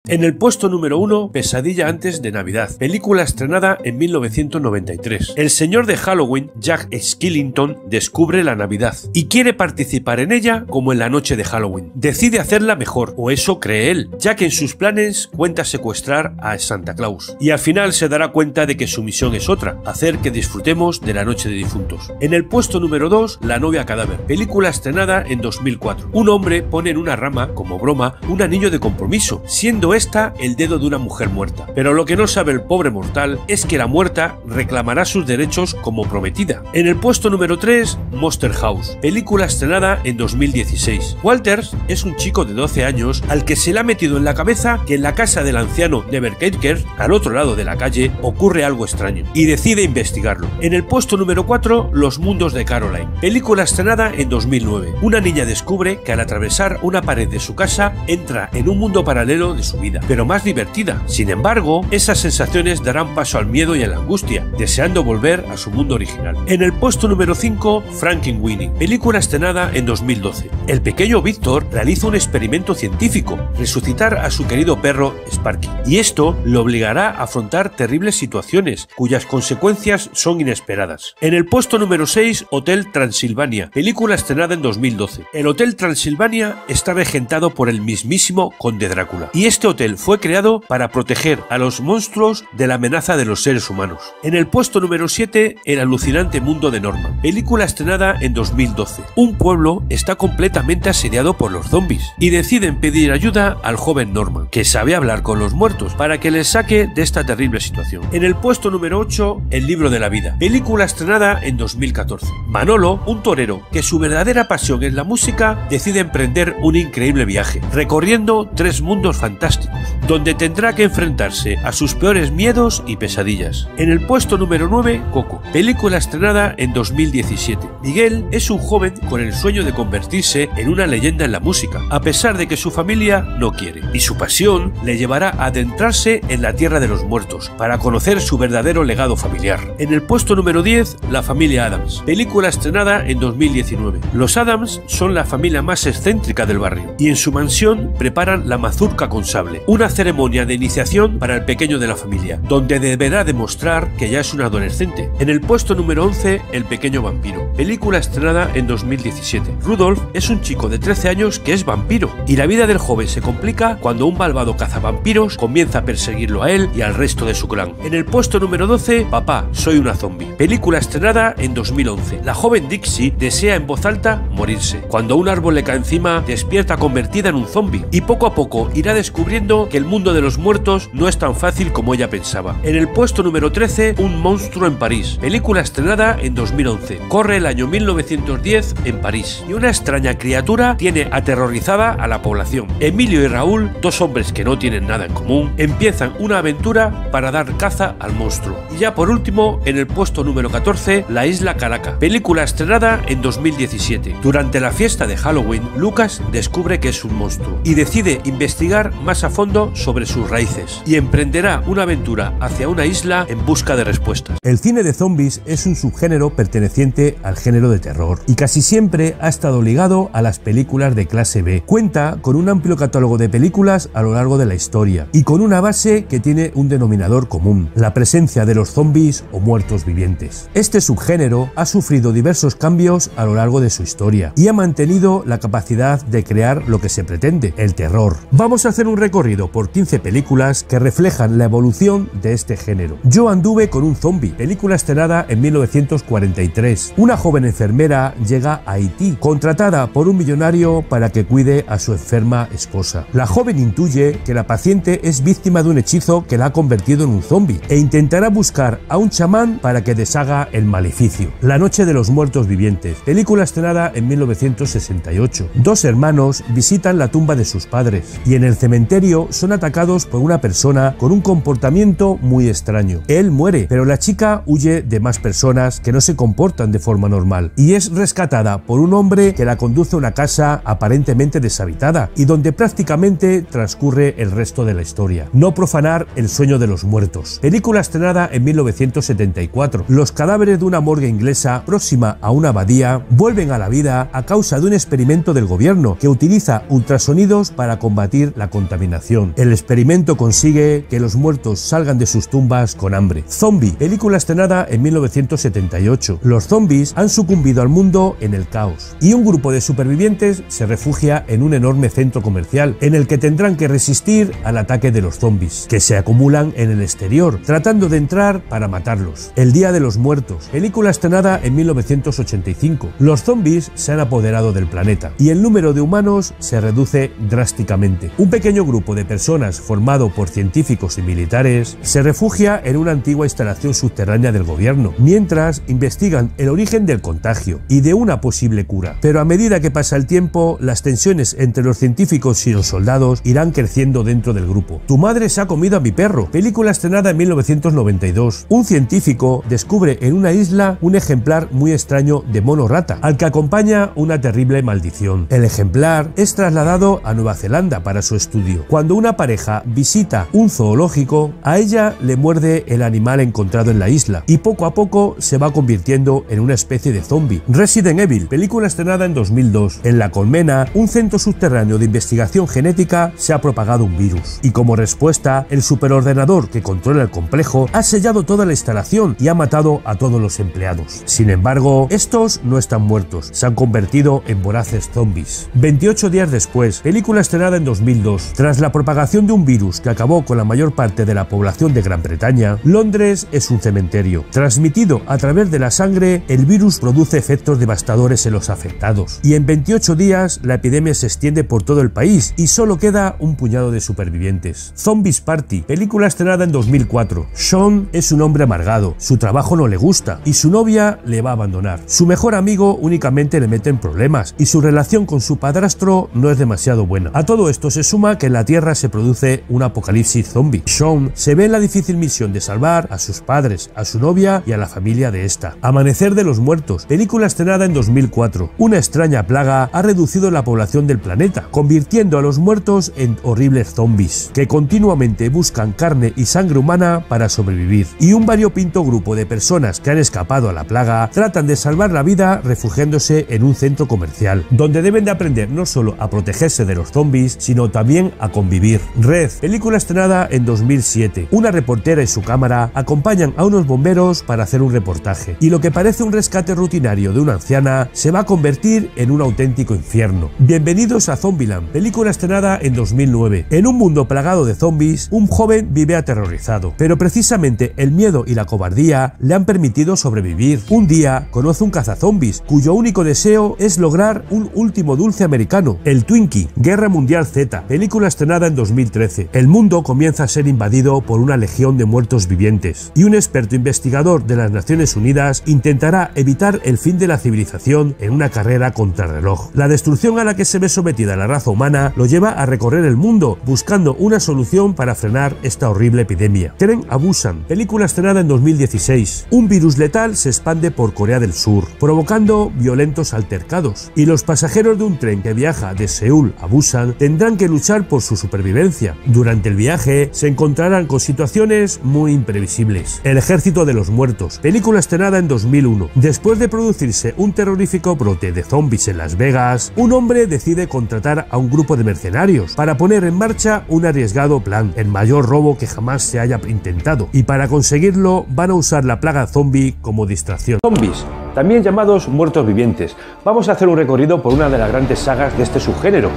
En el puesto número 1, Pesadilla antes de Navidad, película estrenada en 1993. El señor de Halloween, Jack Skellington, descubre la Navidad y quiere participar en ella como en la noche de Halloween. Decide hacerla mejor, o eso cree él, ya que en sus planes cuenta secuestrar a Santa Claus. Y al final se dará cuenta de que su misión es otra, hacer que disfrutemos de la noche de difuntos. En el puesto número 2, La novia cadáver, película estrenada en 2004. Un hombre pone en una rama, como broma, un anillo de compromiso, siendo esta el dedo de una mujer muerta. Pero lo que no sabe el pobre mortal es que la muerta reclamará sus derechos como prometida. En el puesto número 3, Monster House, película estrenada en 2016. Walters es un chico de 12 años al que se le ha metido en la cabeza que en la casa del anciano Nevercracker, al otro lado de la calle, ocurre algo extraño y decide investigarlo. En el puesto número 4, Los mundos de Caroline, película estrenada en 2009. Una niña descubre que al atravesar una pared de su casa entra en un mundo paralelo de su vida, pero más divertida. Sin embargo, esas sensaciones darán paso al miedo y a la angustia, deseando volver a su mundo original. En el puesto número 5, Frankenweenie, película estrenada en 2012. El pequeño Víctor realiza un experimento científico, resucitar a su querido perro Sparky, y esto le obligará a afrontar terribles situaciones, cuyas consecuencias son inesperadas. En el puesto número 6, Hotel Transilvania, película estrenada en 2012. El Hotel Transilvania está regentado por el mismísimo Conde Drácula, y este hotel fue creado para proteger a los monstruos de la amenaza de los seres humanos. En el puesto número 7, El alucinante mundo de Norman, película estrenada en 2012. Un pueblo está completamente asediado por los zombies y deciden pedir ayuda al joven Norman, que sabe hablar con los muertos, para que les saque de esta terrible situación. En el puesto número 8, El libro de la vida, película estrenada en 2014. Manolo, un torero que su verdadera pasión es la música, decide emprender un increíble viaje, recorriendo 3 mundos fantásticos, donde tendrá que enfrentarse a sus peores miedos y pesadillas. En el puesto número 9, Coco, película estrenada en 2017. Miguel es un joven con el sueño de convertirse en una leyenda en la música, a pesar de que su familia no quiere, y su pasión le llevará a adentrarse en la tierra de los muertos, para conocer su verdadero legado familiar. En el puesto número 10, La familia Addams, película estrenada en 2019. Los Addams son la familia más excéntrica del barrio, y en su mansión preparan la mazurca con sable, una ceremonia de iniciación para el pequeño de la familia, donde deberá demostrar que ya es un adolescente. En el puesto número 11, El pequeño vampiro, película estrenada en 2017. Rudolf es un chico de 13 años que es vampiro, y la vida del joven se complica cuando un malvado cazavampiros comienza a perseguirlo a él y al resto de su clan. En el puesto número 12, Papá, soy una zombie, película estrenada en 2011. La joven Dixie desea en voz alta morirse. Cuando un árbol le cae encima, despierta convertida en un zombie, y poco a poco irá descubriendo que el mundo de los muertos no es tan fácil como ella pensaba. En el puesto número 13, Un monstruo en París, película estrenada en 2011. Corre el año 1910 en París, y una extraña criatura tiene aterrorizada a la población. Emilio y Raúl, 2 hombres que no tienen nada en común, empiezan una aventura para dar caza al monstruo. Y ya por último, en el puesto número 14, La isla Calaca, película estrenada en 2017. Durante la fiesta de Halloween, Lucas descubre que es un monstruo y decide investigar más a a fondo sobre sus raíces y emprenderá una aventura hacia una isla en busca de respuestas. El cine de zombies es un subgénero perteneciente al género de terror y casi siempre ha estado ligado a las películas de clase B. Cuenta con un amplio catálogo de películas a lo largo de la historia y con una base que tiene un denominador común: la presencia de los zombies o muertos vivientes. Este subgénero ha sufrido diversos cambios a lo largo de su historia y ha mantenido la capacidad de crear lo que se pretende, el terror. Vamos a hacer un recorrido por 15 películas que reflejan la evolución de este género. Yo anduve con un zombie, película estrenada en 1943. Una joven enfermera llega a Haití, contratada por un millonario para que cuide a su enferma esposa. La joven intuye que la paciente es víctima de un hechizo que la ha convertido en un zombie e intentará buscar a un chamán para que deshaga el maleficio. La noche de los muertos vivientes, película estrenada en 1968. Dos hermanos visitan la tumba de sus padres y en el cementerio son atacados por una persona con un comportamiento muy extraño. Él muere, pero la chica huye de más personas que no se comportan de forma normal y es rescatada por un hombre que la conduce a una casa aparentemente deshabitada y donde prácticamente transcurre el resto de la historia. No profanar el sueño de los muertos, película estrenada en 1974. Los cadáveres de una morgue inglesa próxima a una abadía vuelven a la vida a causa de un experimento del gobierno que utiliza ultrasonidos para combatir la contaminación. El experimento consigue que los muertos salgan de sus tumbas con hambre. Zombie, película estrenada en 1978. Los zombies han sucumbido al mundo en el caos y un grupo de supervivientes se refugia en un enorme centro comercial en el que tendrán que resistir al ataque de los zombies, que se acumulan en el exterior, tratando de entrar para matarlos. El Día de los Muertos, película estrenada en 1985. Los zombies se han apoderado del planeta y el número de humanos se reduce drásticamente. Un pequeño grupo de personas formado por científicos y militares se refugia en una antigua instalación subterránea del gobierno, mientras investigan el origen del contagio y de una posible cura. Pero a medida que pasa el tiempo, las tensiones entre los científicos y los soldados irán creciendo dentro del grupo. Tu madre se ha comido a mi perro, película estrenada en 1992. Un científico descubre en una isla un ejemplar muy extraño de mono rata, al que acompaña una terrible maldición. El ejemplar es trasladado a Nueva Zelanda para su estudio. Cuando una pareja visita un zoológico, a ella le muerde el animal encontrado en la isla y poco a poco se va convirtiendo en una especie de zombie. Resident Evil, película estrenada en 2002. En La Colmena, un centro subterráneo de investigación genética, se ha propagado un virus y como respuesta, el superordenador que controla el complejo ha sellado toda la instalación y ha matado a todos los empleados. Sin embargo, estos no están muertos, se han convertido en voraces zombies. 28 días después, película estrenada en 2002. Tras la propagación de un virus que acabó con la mayor parte de la población de Gran Bretaña, Londres es un cementerio. Transmitido a través de la sangre, el virus produce efectos devastadores en los afectados y en 28 días la epidemia se extiende por todo el país y solo queda un puñado de supervivientes. Zombies Party, película estrenada en 2004. Sean es un hombre amargado, su trabajo no le gusta y su novia le va a abandonar. Su mejor amigo únicamente le mete en problemas y su relación con su padrastro no es demasiado buena. A todo esto se suma que en la Tierra se produce un apocalipsis zombie. Sean se ve en la difícil misión de salvar a sus padres, a su novia y a la familia de esta. Amanecer de los Muertos, película estrenada en 2004. Una extraña plaga ha reducido la población del planeta, convirtiendo a los muertos en horribles zombies, que continuamente buscan carne y sangre humana para sobrevivir. Y un variopinto grupo de personas que han escapado a la plaga tratan de salvar la vida refugiándose en un centro comercial, donde deben de aprender no solo a protegerse de los zombies, sino también a convivir. Red, película estrenada en 2007. Una reportera y su cámara acompañan a unos bomberos para hacer un reportaje, y lo que parece un rescate rutinario de una anciana se va a convertir en un auténtico infierno. Bienvenidos a Zombieland, película estrenada en 2009. En un mundo plagado de zombies, un joven vive aterrorizado, pero precisamente el miedo y la cobardía le han permitido sobrevivir. Un día conoce un cazazombies cuyo único deseo es lograr un último dulce americano, el Twinkie. Guerra Mundial Z, película estrenada en 2013. El mundo comienza a ser invadido por una legión de muertos vivientes y un experto investigador de las Naciones Unidas intentará evitar el fin de la civilización en una carrera contrarreloj. La destrucción a la que se ve sometida la raza humana lo lleva a recorrer el mundo buscando una solución para frenar esta horrible epidemia. Tren a Busan, película estrenada en 2016. Un virus letal se expande por Corea del Sur, provocando violentos altercados, y los pasajeros de un tren que viaja de Seúl a Busan tendrán que luchar por su supervivencia. Durante el viaje se encontrarán con situaciones muy imprevisibles. El Ejército de los Muertos, película estrenada en 2001. Después de producirse un terrorífico brote de zombies en Las Vegas, un hombre decide contratar a un grupo de mercenarios para poner en marcha un arriesgado plan, el mayor robo que jamás se haya intentado, y para conseguirlo van a usar la plaga zombie como distracción. Zombies, también llamados muertos vivientes. Vamos a hacer un recorrido por una de las grandes sagas de este subgénero,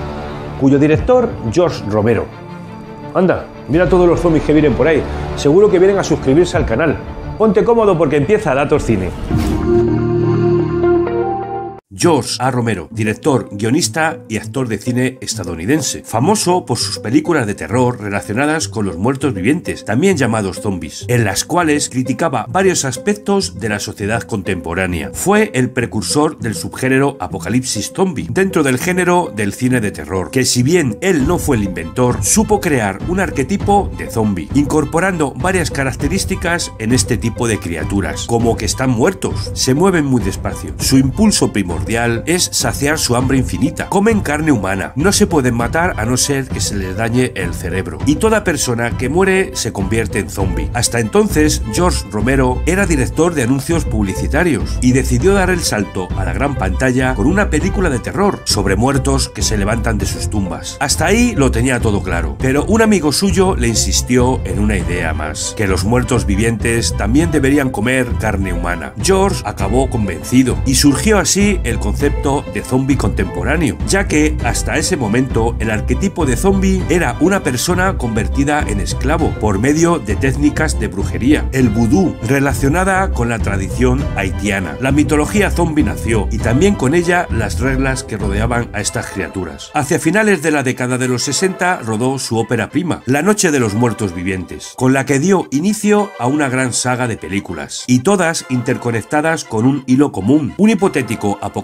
cuyo director, George Romero. Anda, mira todos los zombies que vienen por ahí. Seguro que vienen a suscribirse al canal. Ponte cómodo porque empieza Datos Cine. George A. Romero, director, guionista y actor de cine estadounidense, famoso por sus películas de terror relacionadas con los muertos vivientes, también llamados zombies, en las cuales criticaba varios aspectos de la sociedad contemporánea. Fue el precursor del subgénero apocalipsis zombie, dentro del género del cine de terror, que si bien él no fue el inventor, supo crear un arquetipo de zombie, incorporando varias características en este tipo de criaturas, como que están muertos, se mueven muy despacio, su impulso primordial es saciar su hambre infinita. Comen carne humana, no se pueden matar a no ser que se les dañe el cerebro. Y toda persona que muere se convierte en zombie. Hasta entonces, George Romero era director de anuncios publicitarios y decidió dar el salto a la gran pantalla con una película de terror sobre muertos que se levantan de sus tumbas. Hasta ahí lo tenía todo claro, pero un amigo suyo le insistió en una idea más, que los muertos vivientes también deberían comer carne humana. George acabó convencido y surgió así el concepto de zombie contemporáneo, ya que hasta ese momento el arquetipo de zombie era una persona convertida en esclavo por medio de técnicas de brujería, el vudú, relacionada con la tradición haitiana. La mitología zombie nació y también con ella las reglas que rodeaban a estas criaturas. Hacia finales de la década de los 60 rodó su ópera prima, La Noche de los Muertos Vivientes, con la que dio inicio a una gran saga de películas, y todas interconectadas con un hilo común, un hipotético apocalipsis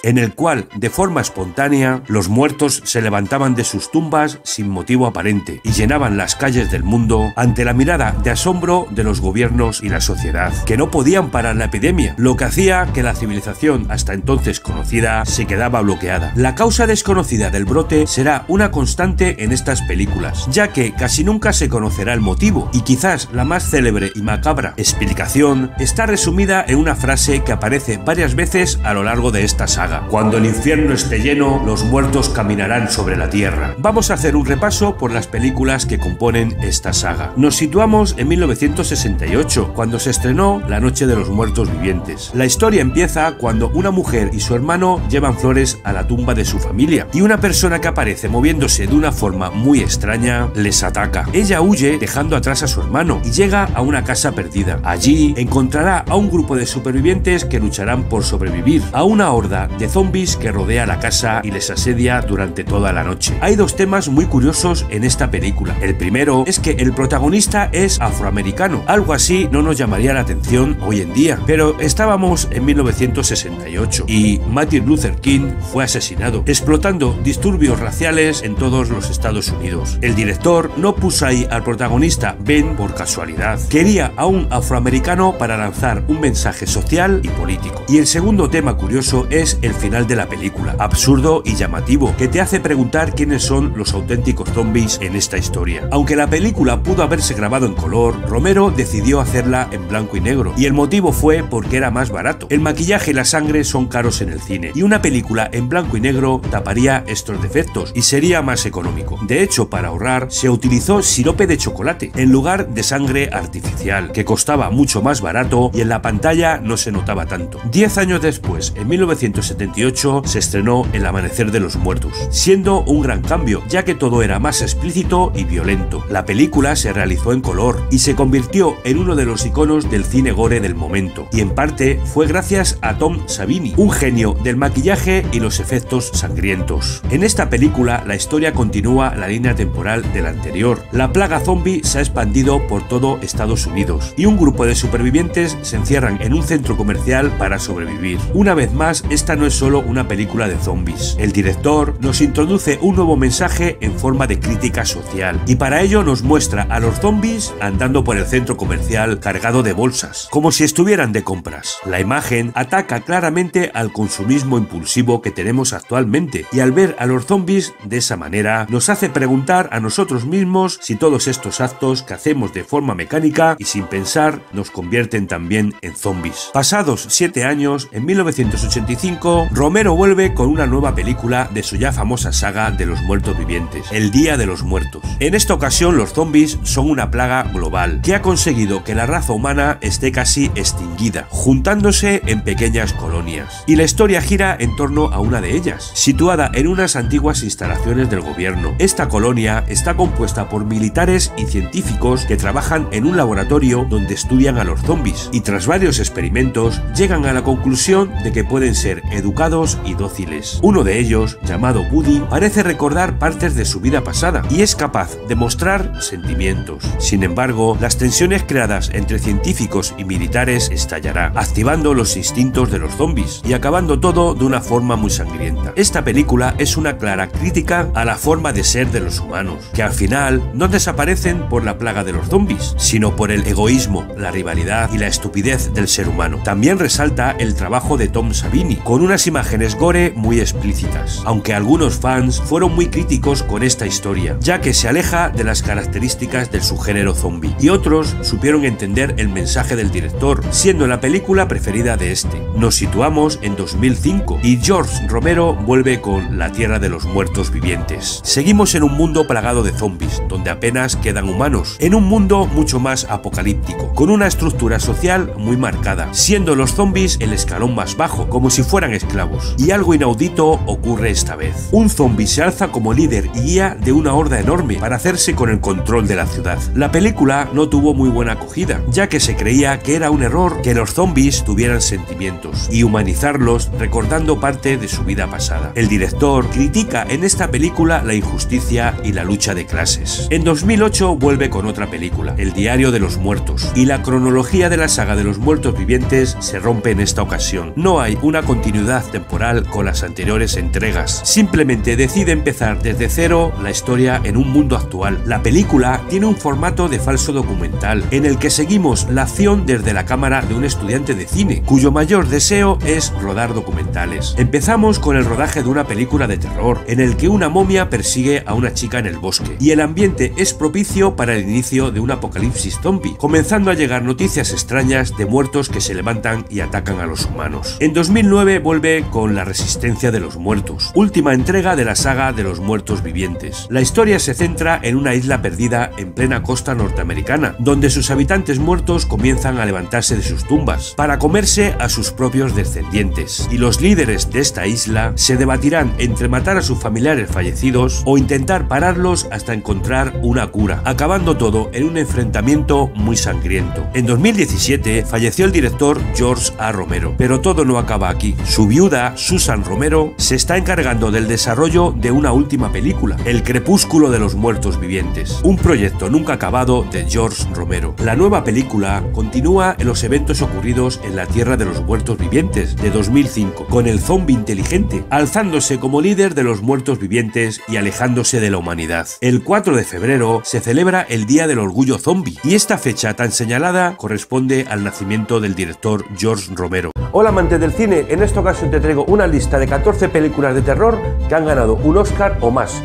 en el cual, de forma espontánea, los muertos se levantaban de sus tumbas sin motivo aparente y llenaban las calles del mundo ante la mirada de asombro de los gobiernos y la sociedad, que no podían parar la epidemia, lo que hacía que la civilización hasta entonces conocida se quedaba bloqueada. La causa desconocida del brote será una constante en estas películas, ya que casi nunca se conocerá el motivo, y quizás la más célebre y macabra explicación está resumida en una frase que aparece varias veces a lo largo de esta saga: cuando el infierno esté lleno, los muertos caminarán sobre la tierra. Vamos a hacer un repaso por las películas que componen esta saga. Nos situamos en 1968, cuando se estrenó La Noche de los Muertos Vivientes. La historia empieza cuando una mujer y su hermano llevan flores a la tumba de su familia, y una persona que aparece moviéndose de una forma muy extraña les ataca. Ella huye dejando atrás a su hermano y llega a una casa perdida. Allí encontrará a un grupo de supervivientes que lucharán por sobrevivir a una horda de zombies que rodea la casa y les asedia durante toda la noche. Hay dos temas muy curiosos en esta película. El primero es que el protagonista es afroamericano. Algo así no nos llamaría la atención hoy en día, pero estábamos en 1968 y Martin Luther King fue asesinado, explotando disturbios raciales en todos los Estados Unidos. El director no puso ahí al protagonista Ben por casualidad. Quería a un afroamericano para lanzar un mensaje social y político. Y el segundo tema curioso es el final de la película, absurdo y llamativo, que te hace preguntar quiénes son los auténticos zombies en esta historia. Aunque la película pudo haberse grabado en color, Romero decidió hacerla en blanco y negro, y el motivo fue porque era más barato. El maquillaje y la sangre son caros en el cine, y una película en blanco y negro taparía estos defectos y sería más económico. De hecho, para ahorrar, se utilizó sirope de chocolate en lugar de sangre artificial, que costaba mucho más barato y en la pantalla no se notaba tanto. 10 años después, en 1978, se estrenó El Amanecer de los Muertos, siendo un gran cambio, ya que todo era más explícito y violento. La película se realizó en color y se convirtió en uno de los iconos del cine gore del momento, y en parte fue gracias a Tom Savini, un genio del maquillaje y los efectos sangrientos. En esta película, la historia continúa la línea temporal de la anterior. La plaga zombie se ha expandido por todo Estados Unidos y un grupo de supervivientes se encierran en un centro comercial para sobrevivir. Una vez vez más, esta no es solo una película de zombies. El director nos introduce un nuevo mensaje en forma de crítica social, y para ello nos muestra a los zombies andando por el centro comercial cargado de bolsas, como si estuvieran de compras. La imagen ataca claramente al consumismo impulsivo que tenemos actualmente, y al ver a los zombies de esa manera nos hace preguntar a nosotros mismos si todos estos actos que hacemos de forma mecánica y sin pensar nos convierten también en zombies. Pasados 7 años, en 1985, Romero vuelve con una nueva película de su ya famosa saga de los muertos vivientes, El Día de los Muertos. En esta ocasión los zombies son una plaga global que ha conseguido que la raza humana esté casi extinguida, juntándose en pequeñas colonias. Y la historia gira en torno a una de ellas, situada en unas antiguas instalaciones del gobierno. Esta colonia está compuesta por militares y científicos que trabajan en un laboratorio donde estudian a los zombies, y tras varios experimentos llegan a la conclusión de que pueden ser educados y dóciles. Uno de ellos, llamado Buddy, parece recordar partes de su vida pasada y es capaz de mostrar sentimientos. Sin embargo, las tensiones creadas entre científicos y militares estallará, activando los instintos de los zombies y acabando todo de una forma muy sangrienta. Esta película es una clara crítica a la forma de ser de los humanos, que al final no desaparecen por la plaga de los zombies, sino por el egoísmo, la rivalidad y la estupidez del ser humano. También resalta el trabajo de Tom Savini, con unas imágenes gore muy explícitas, aunque algunos fans fueron muy críticos con esta historia, ya que se aleja de las características del subgénero zombie, y otros supieron entender el mensaje del director, siendo la película preferida de este. Nos situamos en 2005 y George Romero vuelve con La Tierra de los Muertos Vivientes. Seguimos en un mundo plagado de zombies, donde apenas quedan humanos, en un mundo mucho más apocalíptico, con una estructura social muy marcada, siendo los zombies el escalón más bajo, como si fueran esclavos. Y algo inaudito ocurre esta vez. Un zombie se alza como líder y guía de una horda enorme para hacerse con el control de la ciudad. La película no tuvo muy buena acogida, ya que se creía que era un error que los zombies tuvieran sentimientos y humanizarlos recordando parte de su vida pasada. El director critica en esta película la injusticia y la lucha de clases. En 2008 vuelve con otra película, El Diario de los Muertos, y la cronología de la saga de los muertos vivientes se rompe en esta ocasión. No hay una continuidad temporal con las anteriores entregas, simplemente decide empezar desde cero la historia en un mundo actual. La película tiene un formato de falso documental, en el que seguimos la acción desde la cámara de un estudiante de cine, cuyo mayor deseo es rodar documentales. Empezamos con el rodaje de una película de terror, en el que una momia persigue a una chica en el bosque, y el ambiente es propicio para el inicio de un apocalipsis zombie, comenzando a llegar noticias extrañas de muertos que se levantan y atacan a los humanos. En 2009 vuelve con La Resistencia de los Muertos, última entrega de la saga de los muertos vivientes. La historia se centra en una isla perdida en plena costa norteamericana, donde sus habitantes muertos comienzan a levantarse de sus tumbas para comerse a sus propios descendientes, y los líderes de esta isla se debatirán entre matar a sus familiares fallecidos o intentar pararlos hasta encontrar una cura, acabando todo en un enfrentamiento muy sangriento. En 2017 falleció el director George A. Romero, pero todo no acaba aquí. Su viuda, Susan Romero, se está encargando del desarrollo de una última película, El Crepúsculo de los Muertos Vivientes, un proyecto nunca acabado de George Romero. La nueva película continúa en los eventos ocurridos en La Tierra de los Muertos Vivientes de 2005, con el zombie inteligente, alzándose como líder de los muertos vivientes y alejándose de la humanidad. El 4 de febrero se celebra el Día del Orgullo Zombie, y esta fecha tan señalada corresponde al nacimiento del director George Romero. Hola amantes del cine, en esta ocasión te traigo una lista de 14 películas de terror que han ganado un Oscar o más,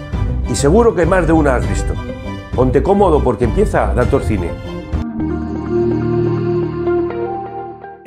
y seguro que más de una has visto. Ponte cómodo porque empieza Dator Cine.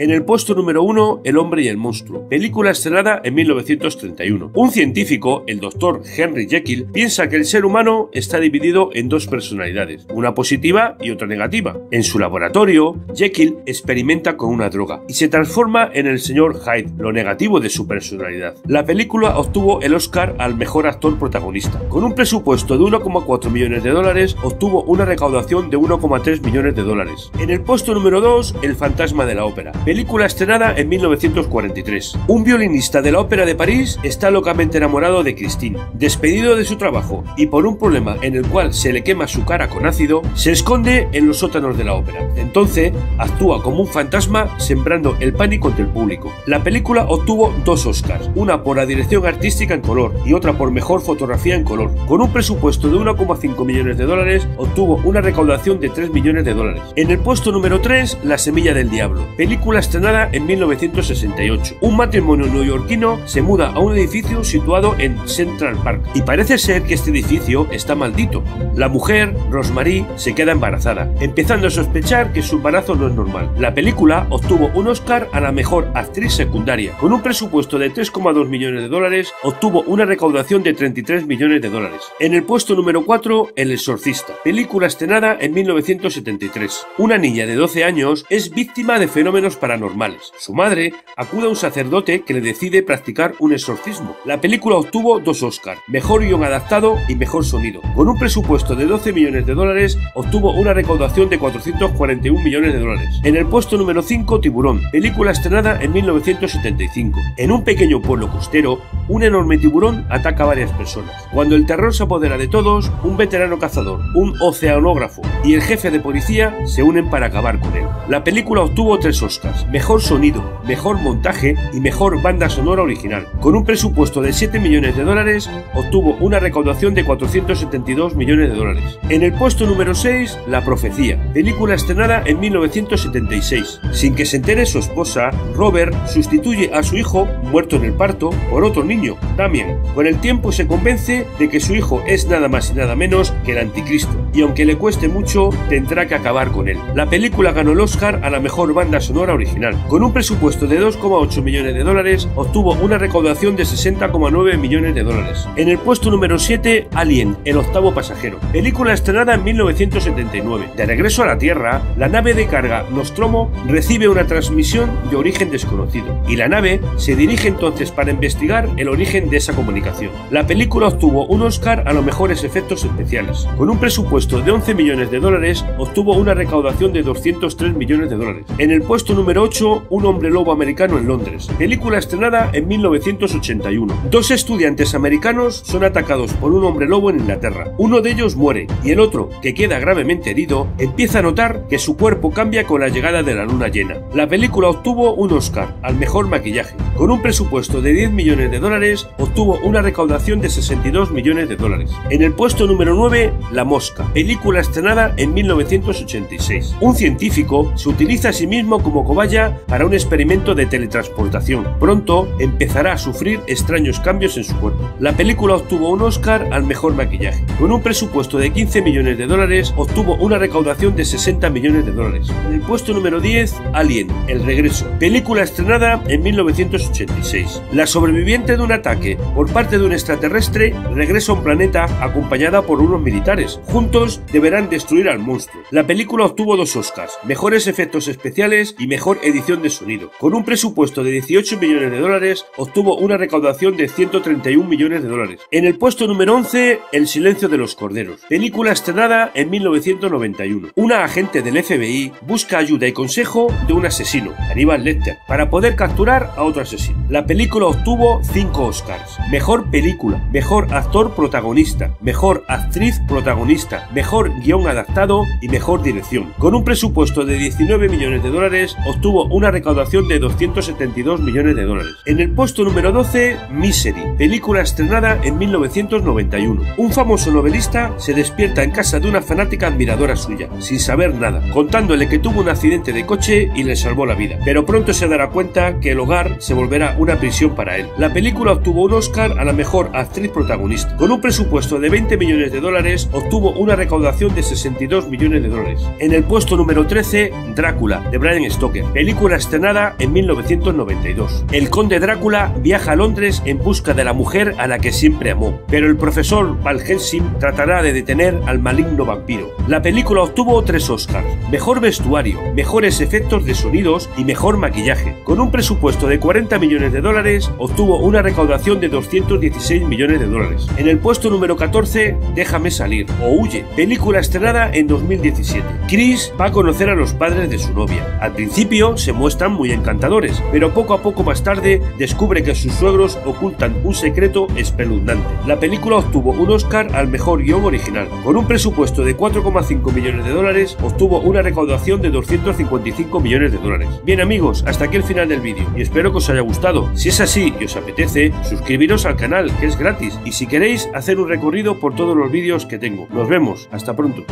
En el puesto número 1, El hombre y el monstruo, película estrenada en 1931. Un científico, el Dr. Henry Jekyll, piensa que el ser humano está dividido en dos personalidades, una positiva y otra negativa. En su laboratorio, Jekyll experimenta con una droga y se transforma en el señor Hyde, lo negativo de su personalidad. La película obtuvo el Oscar al mejor actor protagonista. Con un presupuesto de 1,4 millones de dólares, obtuvo una recaudación de 1,3 millones de dólares. En el puesto número 2, El fantasma de la ópera, película estrenada en 1943. Un violinista de la Ópera de París está locamente enamorado de Christine. Despedido de su trabajo y por un problema en el cual se le quema su cara con ácido, se esconde en los sótanos de la ópera. Entonces actúa como un fantasma sembrando el pánico entre el público. La película obtuvo 2 Oscars, una por la dirección artística en color y otra por mejor fotografía en color. Con un presupuesto de 1,5 millones de dólares, obtuvo una recaudación de 3 millones de dólares. En el puesto número 3, La semilla del diablo, película estrenada en 1968. Un matrimonio neoyorquino se muda a un edificio situado en Central Park y parece ser que este edificio está maldito. La mujer, Rosemary, se queda embarazada, empezando a sospechar que su embarazo no es normal. La película obtuvo un Oscar a la mejor actriz secundaria. Con un presupuesto de 3,2 millones de dólares, obtuvo una recaudación de 33 millones de dólares. En el puesto número 4, El exorcista, película estrenada en 1973. Una niña de 12 años es víctima de fenómenos paranormales. Su madre acude a un sacerdote que le decide practicar un exorcismo. La película obtuvo 2 Oscars, mejor guión adaptado y mejor sonido. Con un presupuesto de 12 millones de dólares, obtuvo una recaudación de 441 millones de dólares. En el puesto número 5, Tiburón, película estrenada en 1975. En un pequeño pueblo costero, un enorme tiburón ataca a varias personas. Cuando el terror se apodera de todos, un veterano cazador, un oceanógrafo y el jefe de policía se unen para acabar con él. La película obtuvo 3 Oscars, mejor sonido, mejor montaje y mejor banda sonora original. Con un presupuesto de 7 millones de dólares, obtuvo una recaudación de 472 millones de dólares. En el puesto número 6, La profecía, película estrenada en 1976. Sin que se entere su esposa, Robert sustituye a su hijo, muerto en el parto, por otro niño, Damien. Con el tiempo se convence de que su hijo es nada más y nada menos que el anticristo, y aunque le cueste mucho, tendrá que acabar con él. La película ganó el Oscar a la mejor banda sonora original. Con un presupuesto de 2,8 millones de dólares, obtuvo una recaudación de 60,9 millones de dólares. En el puesto número 7, Alien, el octavo pasajero, película estrenada en 1979. De regreso a la Tierra, la nave de carga Nostromo recibe una transmisión de origen desconocido, y la nave se dirige entonces para investigar el origen de esa comunicación. La película obtuvo un Oscar a los mejores efectos especiales. Con un presupuesto de 11 millones de dólares, obtuvo una recaudación de 203 millones de dólares. En el puesto número 8, Un hombre lobo americano en Londres, película estrenada en 1981. 2 estudiantes americanos son atacados por un hombre lobo en Inglaterra. Uno de ellos muere y el otro, que queda gravemente herido, empieza a notar que su cuerpo cambia con la llegada de la luna llena. La película obtuvo un Oscar al mejor maquillaje. Con un presupuesto de 10 millones de dólares, obtuvo una recaudación de 62 millones de dólares. En el puesto número 9, La mosca, película estrenada en 1986. Un científico se utiliza a sí mismo como cobaya para un experimento de teletransportación. Pronto empezará a sufrir extraños cambios en su cuerpo. La película obtuvo un Oscar al mejor maquillaje. Con un presupuesto de 15 millones de dólares, obtuvo una recaudación de 60 millones de dólares. En el puesto número 10, Alien, el regreso, película estrenada en 1986. La sobreviviente de un ataque por parte de un extraterrestre regresa a un planeta acompañada por unos militares. Juntos deberán destruir al monstruo. La película obtuvo 2 Oscars, mejores efectos especiales y mejor edición de sonido. Con un presupuesto de 18 millones de dólares, obtuvo una recaudación de 131 millones de dólares. En el puesto número 11, El silencio de los corderos, película estrenada en 1991. Una agente del FBI busca ayuda y consejo de un asesino, Hannibal Lecter, para poder capturar a otro asesino. La película obtuvo 5 Oscars: mejor película, mejor actor protagonista, mejor actriz protagonista, mejor guión adaptado y mejor dirección. Con un presupuesto de 19 millones de dólares, obtuvo una recaudación de 272 millones de dólares. En el puesto número 12, Misery, película estrenada en 1991. Un famoso novelista se despierta en casa de una fanática admiradora suya, sin saber nada, contándole que tuvo un accidente de coche y le salvó la vida, pero pronto se dará cuenta que el hogar se volverá una prisión para él. La película obtuvo un Oscar a la mejor actriz protagonista. Con un presupuesto de 20 millones de dólares, obtuvo una recaudación de 62 millones de dólares. En el puesto número 13, Drácula, de Bram Stoker, película estrenada en 1992. El conde Drácula viaja a Londres en busca de la mujer a la que siempre amó, pero el profesor Van Helsing tratará de detener al maligno vampiro. La película obtuvo 3 Oscars: mejor vestuario, mejores efectos de sonidos y mejor maquillaje. Con un presupuesto de 40 millones de dólares, obtuvo una recaudación de 216 millones de dólares. En el puesto número 14, Déjame salir o Huye, película estrenada en 2017. Chris va a conocer a los padres de su novia. Al principio se muestran muy encantadores, pero poco a poco más tarde descubre que sus suegros ocultan un secreto espeluznante. La película obtuvo un Oscar al mejor guión original. Con un presupuesto de 4,5 millones de dólares, obtuvo una recaudación de 255 millones de dólares. Bien amigos, hasta aquí el final del vídeo y espero que os haya gustado. Si es así y os apetece, suscribiros al canal, que es gratis, y si queréis hacer un recorrido por todos los vídeos que tengo. Nos vemos, hasta pronto.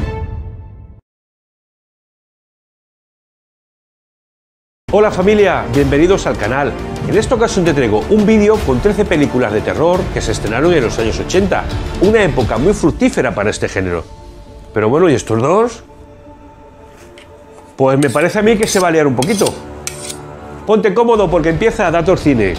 Hola familia, bienvenidos al canal. En esta ocasión te traigo un vídeo con 13 películas de terror que se estrenaron en los años 80, una época muy fructífera para este género. Pero bueno, ¿y estos dos? Pues me parece a mí que se va a liar un poquito. Ponte cómodo porque empieza Datos Cine.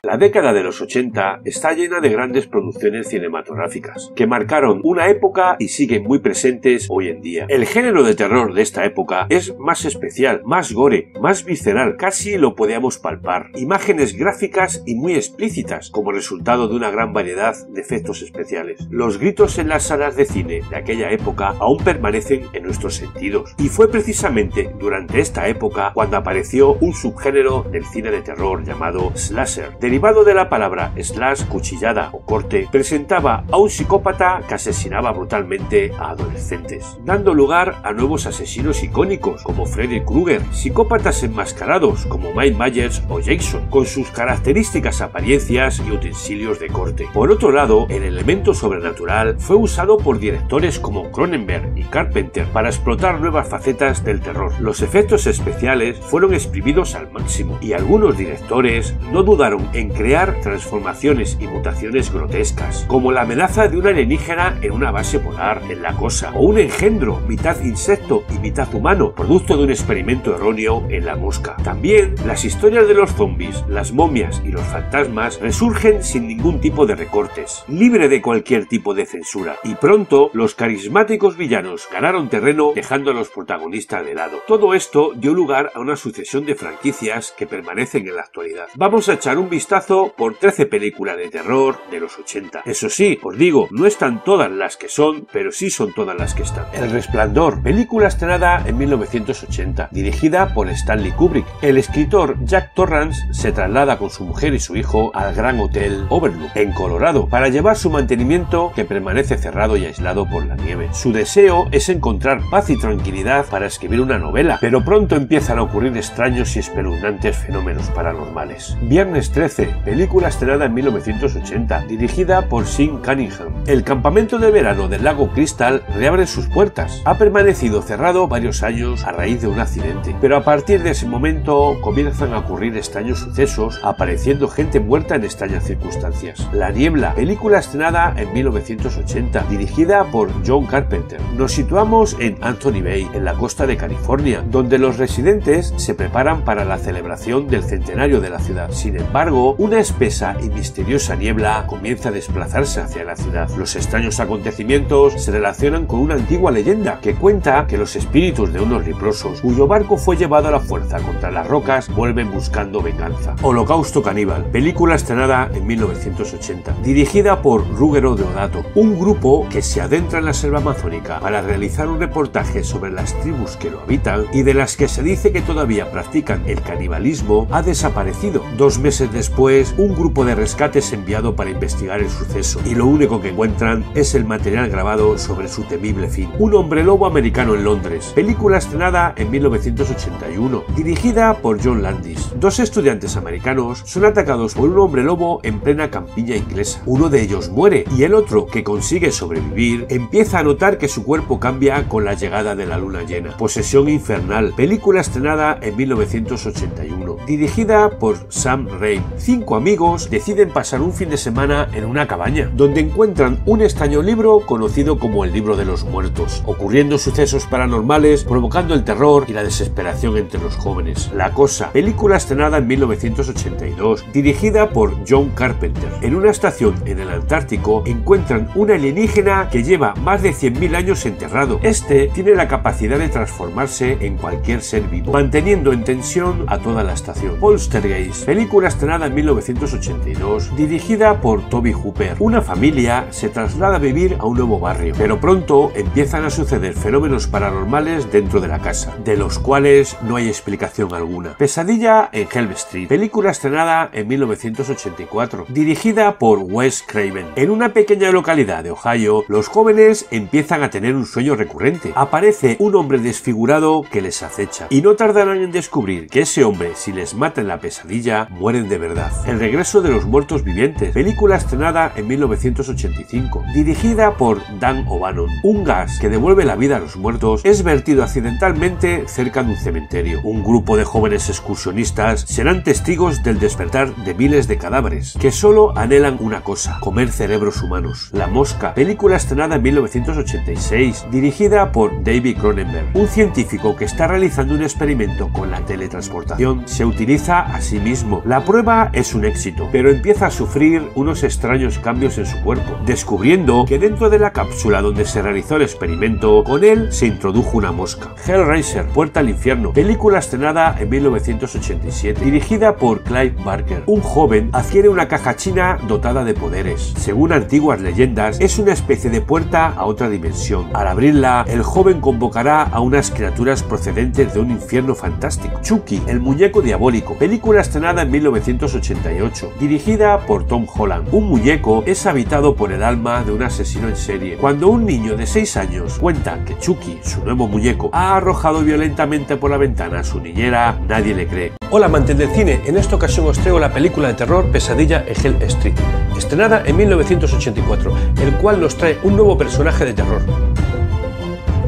La década de los 80 está llena de grandes producciones cinematográficas que marcaron una época y siguen muy presentes hoy en día. El género de terror de esta época es más especial, más gore, más visceral, casi lo podíamos palpar. Imágenes gráficas y muy explícitas como resultado de una gran variedad de efectos especiales. Los gritos en las salas de cine de aquella época aún permanecen en nuestros sentidos. Y fue precisamente durante esta época cuando apareció un subgénero del cine de terror llamado slasher. Derivado de la palabra slash, cuchillada o corte, presentaba a un psicópata que asesinaba brutalmente a adolescentes, dando lugar a nuevos asesinos icónicos como Freddy Krueger, psicópatas enmascarados como Mike Myers o Jason, con sus características apariencias y utensilios de corte. Por otro lado, el elemento sobrenatural fue usado por directores como Cronenberg y Carpenter para explotar nuevas facetas del terror. Los efectos especiales fueron exprimidos al máximo y algunos directores no dudaron en crear transformaciones y mutaciones grotescas, como la amenaza de un alienígena en una base polar en La Cosa, o un engendro mitad insecto y mitad humano, producto de un experimento erróneo en La Mosca. También las historias de los zombies, las momias y los fantasmas resurgen sin ningún tipo de recortes, libre de cualquier tipo de censura, y pronto los carismáticos villanos ganaron terreno dejando a los protagonistas de lado. Todo esto dio lugar a una sucesión de franquicias que permanecen en la actualidad. Vamos a echar un vistazo por 13 películas de terror de los 80. Eso sí, os digo, no están todas las que son, pero sí son todas las que están. El Resplandor, película estrenada en 1980, dirigida por Stanley Kubrick. El escritor Jack Torrance se traslada con su mujer y su hijo al Gran Hotel Overlook, en Colorado, para llevar su mantenimiento que permanece cerrado y aislado por la nieve. Su deseo es encontrar paz y tranquilidad para escribir una novela, pero pronto empiezan a ocurrir extraños y espeluznantes fenómenos paranormales. Viernes 13, película estrenada en 1980, dirigida por Sean Cunningham. El campamento de verano del lago Crystal reabre sus puertas. Ha permanecido cerrado varios años a raíz de un accidente, pero a partir de ese momento comienzan a ocurrir extraños sucesos, apareciendo gente muerta en extrañas circunstancias. La Niebla, película estrenada en 1980, dirigida por John Carpenter. Nos situamos en Anthony Bay, en la costa de California, donde los residentes se preparan para la celebración del centenario de la ciudad. Sin embargo, una espesa y misteriosa niebla comienza a desplazarse hacia la ciudad. Los extraños acontecimientos se relacionan con una antigua leyenda que cuenta que los espíritus de unos leprosos, cuyo barco fue llevado a la fuerza contra las rocas, vuelven buscando venganza. Holocausto Caníbal, película estrenada en 1980, dirigida por Ruggero Deodato, un grupo que se adentra en la selva amazónica para realizar un reportaje sobre las tribus que lo habitan y de las que se dice que todavía practican el canibalismo, ha desaparecido. 2 meses después, un grupo de rescate es enviado para investigar el suceso y lo único que encuentran es el material grabado sobre su temible fin. Un hombre lobo americano en Londres, película estrenada en 1981, dirigida por John Landis. 2 estudiantes americanos son atacados por un hombre lobo en plena campiña inglesa. Uno de ellos muere y el otro, que consigue sobrevivir, empieza a notar que su cuerpo cambia con la llegada de la luna llena. Posesión infernal, película estrenada en 1981, dirigida por Sam Raimi. 5 amigos deciden pasar un fin de semana en una cabaña, donde encuentran un extraño libro conocido como el Libro de los Muertos, ocurriendo sucesos paranormales, provocando el terror y la desesperación entre los jóvenes. La Cosa, película estrenada en 1982, dirigida por John Carpenter. En una estación en el Antártico encuentran un alienígena que lleva más de 100.000 años enterrado. Este tiene la capacidad de transformarse en cualquier ser vivo, manteniendo en tensión a toda la estación. Poltergeist, película estrenada en 1982, dirigida por Tobe Hooper. Una familia se traslada a vivir a un nuevo barrio, pero pronto empiezan a suceder fenómenos paranormales dentro de la casa, de los cuales no hay explicación alguna. Pesadilla en Elm Street, película estrenada en 1984, dirigida por Wes Craven. En una pequeña localidad de Ohio, los jóvenes empiezan a tener un sueño recurrente. Aparece un hombre desfigurado que les acecha, y no tardarán en descubrir que ese hombre, si les mata en la pesadilla, mueren de verdad. El regreso de los muertos vivientes, película estrenada en 1985, dirigida por Dan O'Bannon. Un gas que devuelve la vida a los muertos es vertido accidentalmente cerca de un cementerio. Un grupo de jóvenes excursionistas serán testigos del despertar de miles de cadáveres que solo anhelan una cosa: comer cerebros humanos. La Mosca, película estrenada en 1986, dirigida por David Cronenberg. Un científico que está realizando un experimento con la teletransportación se utiliza a sí mismo. La prueba es un éxito, pero empieza a sufrir unos extraños cambios en su cuerpo, descubriendo que dentro de la cápsula donde se realizó el experimento, con él se introdujo una mosca. Hellraiser, Puerta al Infierno, película estrenada en 1987, dirigida por Clive Barker. Un joven adquiere una caja china dotada de poderes. Según antiguas leyendas, es una especie de puerta a otra dimensión. Al abrirla, el joven convocará a unas criaturas procedentes de un infierno fantástico. Chucky, el muñeco diabólico, película estrenada en 1988, dirigida por Tom Holland. Un muñeco es habitado por el alma de un asesino en serie. Cuando un niño de 6 años cuenta que Chucky, su nuevo muñeco, ha arrojado violentamente por la ventana a su niñera, nadie le cree. Hola amantes del cine, en esta ocasión os traigo la película de terror Pesadilla en Elm Street, estrenada en 1984, el cual nos trae un nuevo personaje de terror.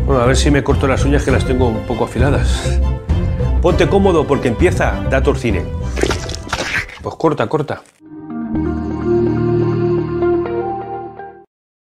Bueno, a ver si me corto las uñas, que las tengo un poco afiladas. Ponte cómodo porque empieza Dator Cine. Pues corta.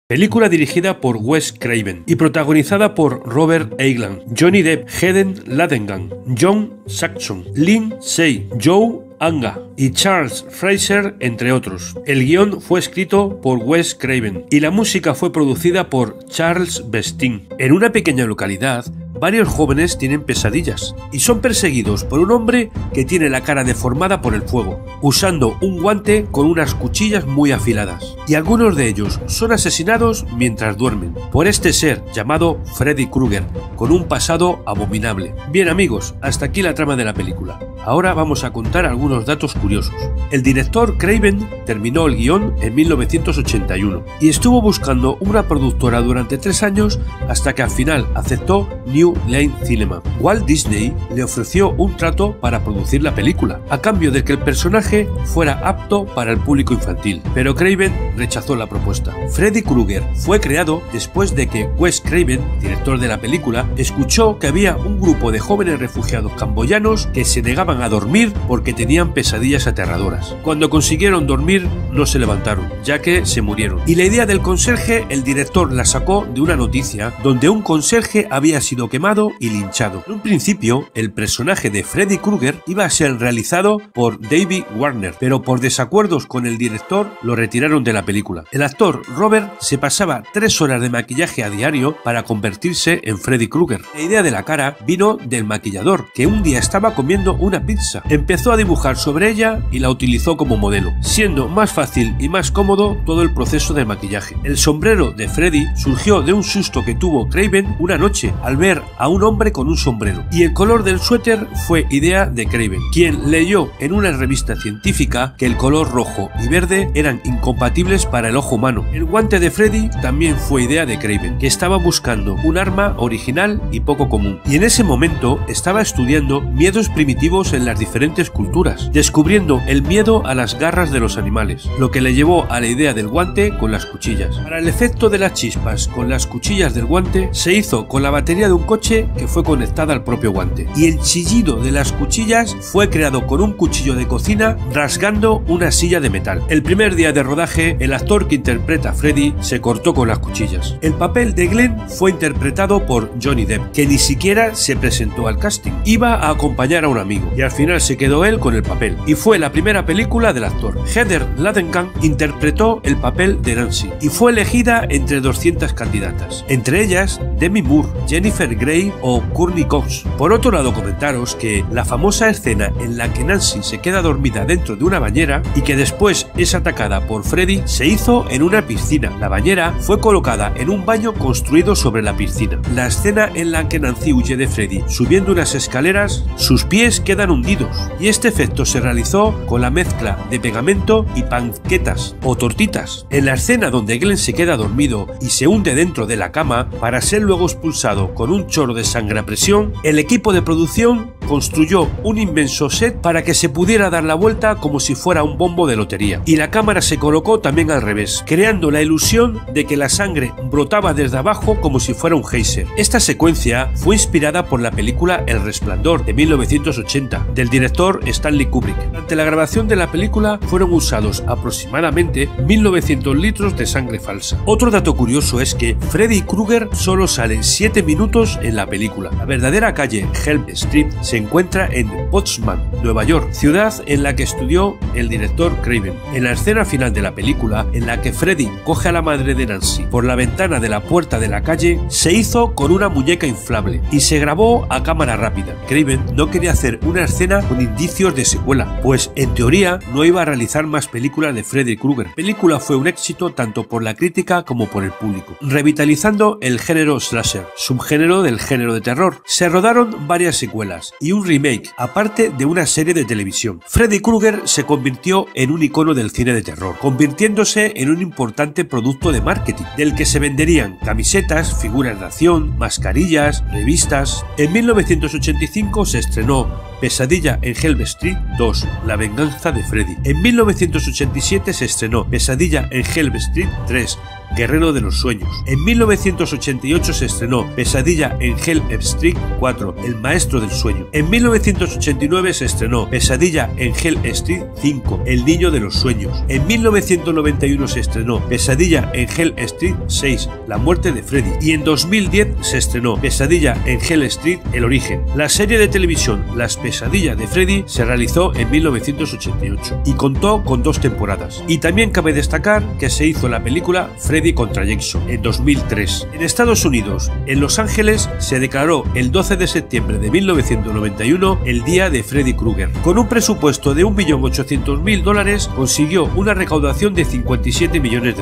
Película dirigida por Wes Craven y protagonizada por Robert Englund, Johnny Depp, Hayden Ladengan, John Saxon, Lin Sey, Joe Anga y Charles Fraser, entre otros. El guión fue escrito por Wes Craven y la música fue producida por Charles Bestin. En una pequeña localidad, varios jóvenes tienen pesadillas y son perseguidos por un hombre que tiene la cara deformada por el fuego, usando un guante con unas cuchillas muy afiladas. Y algunos de ellos son asesinados mientras duermen por este ser llamado Freddy Krueger, con un pasado abominable. Bien amigos, hasta aquí la trama de la película. Ahora vamos a contar algunos datos curiosos. El director Craven terminó el guión en 1981 y estuvo buscando una productora durante 3 años hasta que al final aceptó New Line Cinema. Walt Disney le ofreció un trato para producir la película, a cambio de que el personaje fuera apto para el público infantil, pero Craven rechazó la propuesta. Freddy Krueger fue creado después de que Wes Craven, director de la película, escuchó que había un grupo de jóvenes refugiados camboyanos que se negaban a dormir porque tenían pesadillas aterradoras. Cuando consiguieron dormir, no se levantaron, ya que se murieron. Y la idea del conserje, el director la sacó de una noticia donde un conserje había sido quemado y linchado. En un principio, el personaje de Freddy Krueger iba a ser realizado por David Warner, pero por desacuerdos con el director lo retiraron de la película. El actor Robert se pasaba 3 horas de maquillaje a diario para convertirse en Freddy Krueger. La idea de la cara vino del maquillador, que un día estaba comiendo una pizza. Empezó a dibujar sobre ella y la utilizó como modelo, siendo más fácil y más cómodo todo el proceso de maquillaje. El sombrero de Freddy surgió de un susto que tuvo Craven una noche al ver a un hombre con un sombrero, y el color del suéter fue idea de Craven, quien leyó en una revista científica que el color rojo y verde eran incompatibles para el ojo humano. El guante de Freddy también fue idea de Craven, que estaba buscando un arma original y poco común, y en ese momento estaba estudiando miedos primitivos vemos en las diferentes culturas, descubriendo el miedo a las garras de los animales, lo que le llevó a la idea del guante con las cuchillas. Para el efecto de las chispas con las cuchillas del guante, se hizo con la batería de un coche que fue conectada al propio guante, y el chillido de las cuchillas fue creado con un cuchillo de cocina rasgando una silla de metal. El primer día de rodaje, el actor que interpreta a Freddy se cortó con las cuchillas. El papel de Glenn fue interpretado por Johnny Depp, que ni siquiera se presentó al casting. Iba a acompañar a un amigo y al final se quedó él con el papel, y fue la primera película del actor. Heather Langenkamp interpretó el papel de Nancy y fue elegida entre 200 candidatas, entre ellas Demi Moore, Jennifer Grey o Courtney Cox. Por otro lado, comentaros que la famosa escena en la que Nancy se queda dormida dentro de una bañera y que después es atacada por Freddy se hizo en una piscina. La bañera fue colocada en un baño construido sobre la piscina. La escena en la que Nancy huye de Freddy subiendo unas escaleras, sus pies quedan hundidos, y este efecto se realizó con la mezcla de pegamento y panquetas o tortitas. En la escena donde Glenn se queda dormido y se hunde dentro de la cama para ser luego expulsado con un chorro de sangre a presión, el equipo de producción construyó un inmenso set para que se pudiera dar la vuelta como si fuera un bombo de lotería, y la cámara se colocó también al revés, creando la ilusión de que la sangre brotaba desde abajo como si fuera un geyser. Esta secuencia fue inspirada por la película El Resplandor de 1980 del director Stanley Kubrick. Durante la grabación de la película fueron usados aproximadamente 1900 litros de sangre falsa. Otro dato curioso es que Freddy Krueger solo sale 7 minutos en la película. La verdadera calle Elm Street se encuentra en Potsdam, Nueva York, ciudad en la que estudió el director Craven. En la escena final de la película, en la que Freddy coge a la madre de Nancy por la ventana de la puerta de la calle, se hizo con una muñeca inflable y se grabó a cámara rápida. Craven no quería hacer una escena con indicios de secuela, pues en teoría no iba a realizar más películas de Freddy Krueger. La película fue un éxito tanto por la crítica como por el público, revitalizando el género slasher, subgénero del género de terror. Se rodaron varias secuelas y un remake, aparte de una serie de televisión. Freddy Krueger se convirtió en un icono del cine de terror, convirtiéndose en un importante producto de marketing, del que se venderían camisetas, figuras de acción, mascarillas, revistas. En 1985 se estrenó Pesadilla en Elm Street 2, La venganza de Freddy. En 1987 se estrenó Pesadilla en Elm Street 3, Guerrero de los Sueños. En 1988 se estrenó Pesadilla en Elm Street 4, El Maestro del Sueño. En 1989 se estrenó Pesadilla en Elm Street 5, El Niño de los Sueños. En 1991 se estrenó Pesadilla en Elm Street 6, La Muerte de Freddy. Y en 2010 se estrenó Pesadilla en Elm Street, El Origen. La serie de televisión Las Pesadillas de Freddy se realizó en 1988 y contó con 2 temporadas. Y también cabe destacar que se hizo la película Freddy contra Jason en 2003. En Estados Unidos, en Los Ángeles, se declaró el 12 de septiembre de 1991 el Día de Freddy Krueger. Con un presupuesto de $1.800.000 consiguió una recaudación de $57 millones.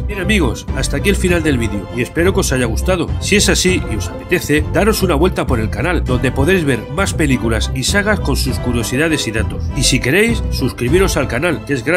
Bien amigos, hasta aquí el final del vídeo y espero que os haya gustado. Si es así y os apetece, daros una vuelta por el canal, donde podréis ver más películas y sagas con sus curiosidades y datos. Y si queréis, suscribiros al canal, que es gratis.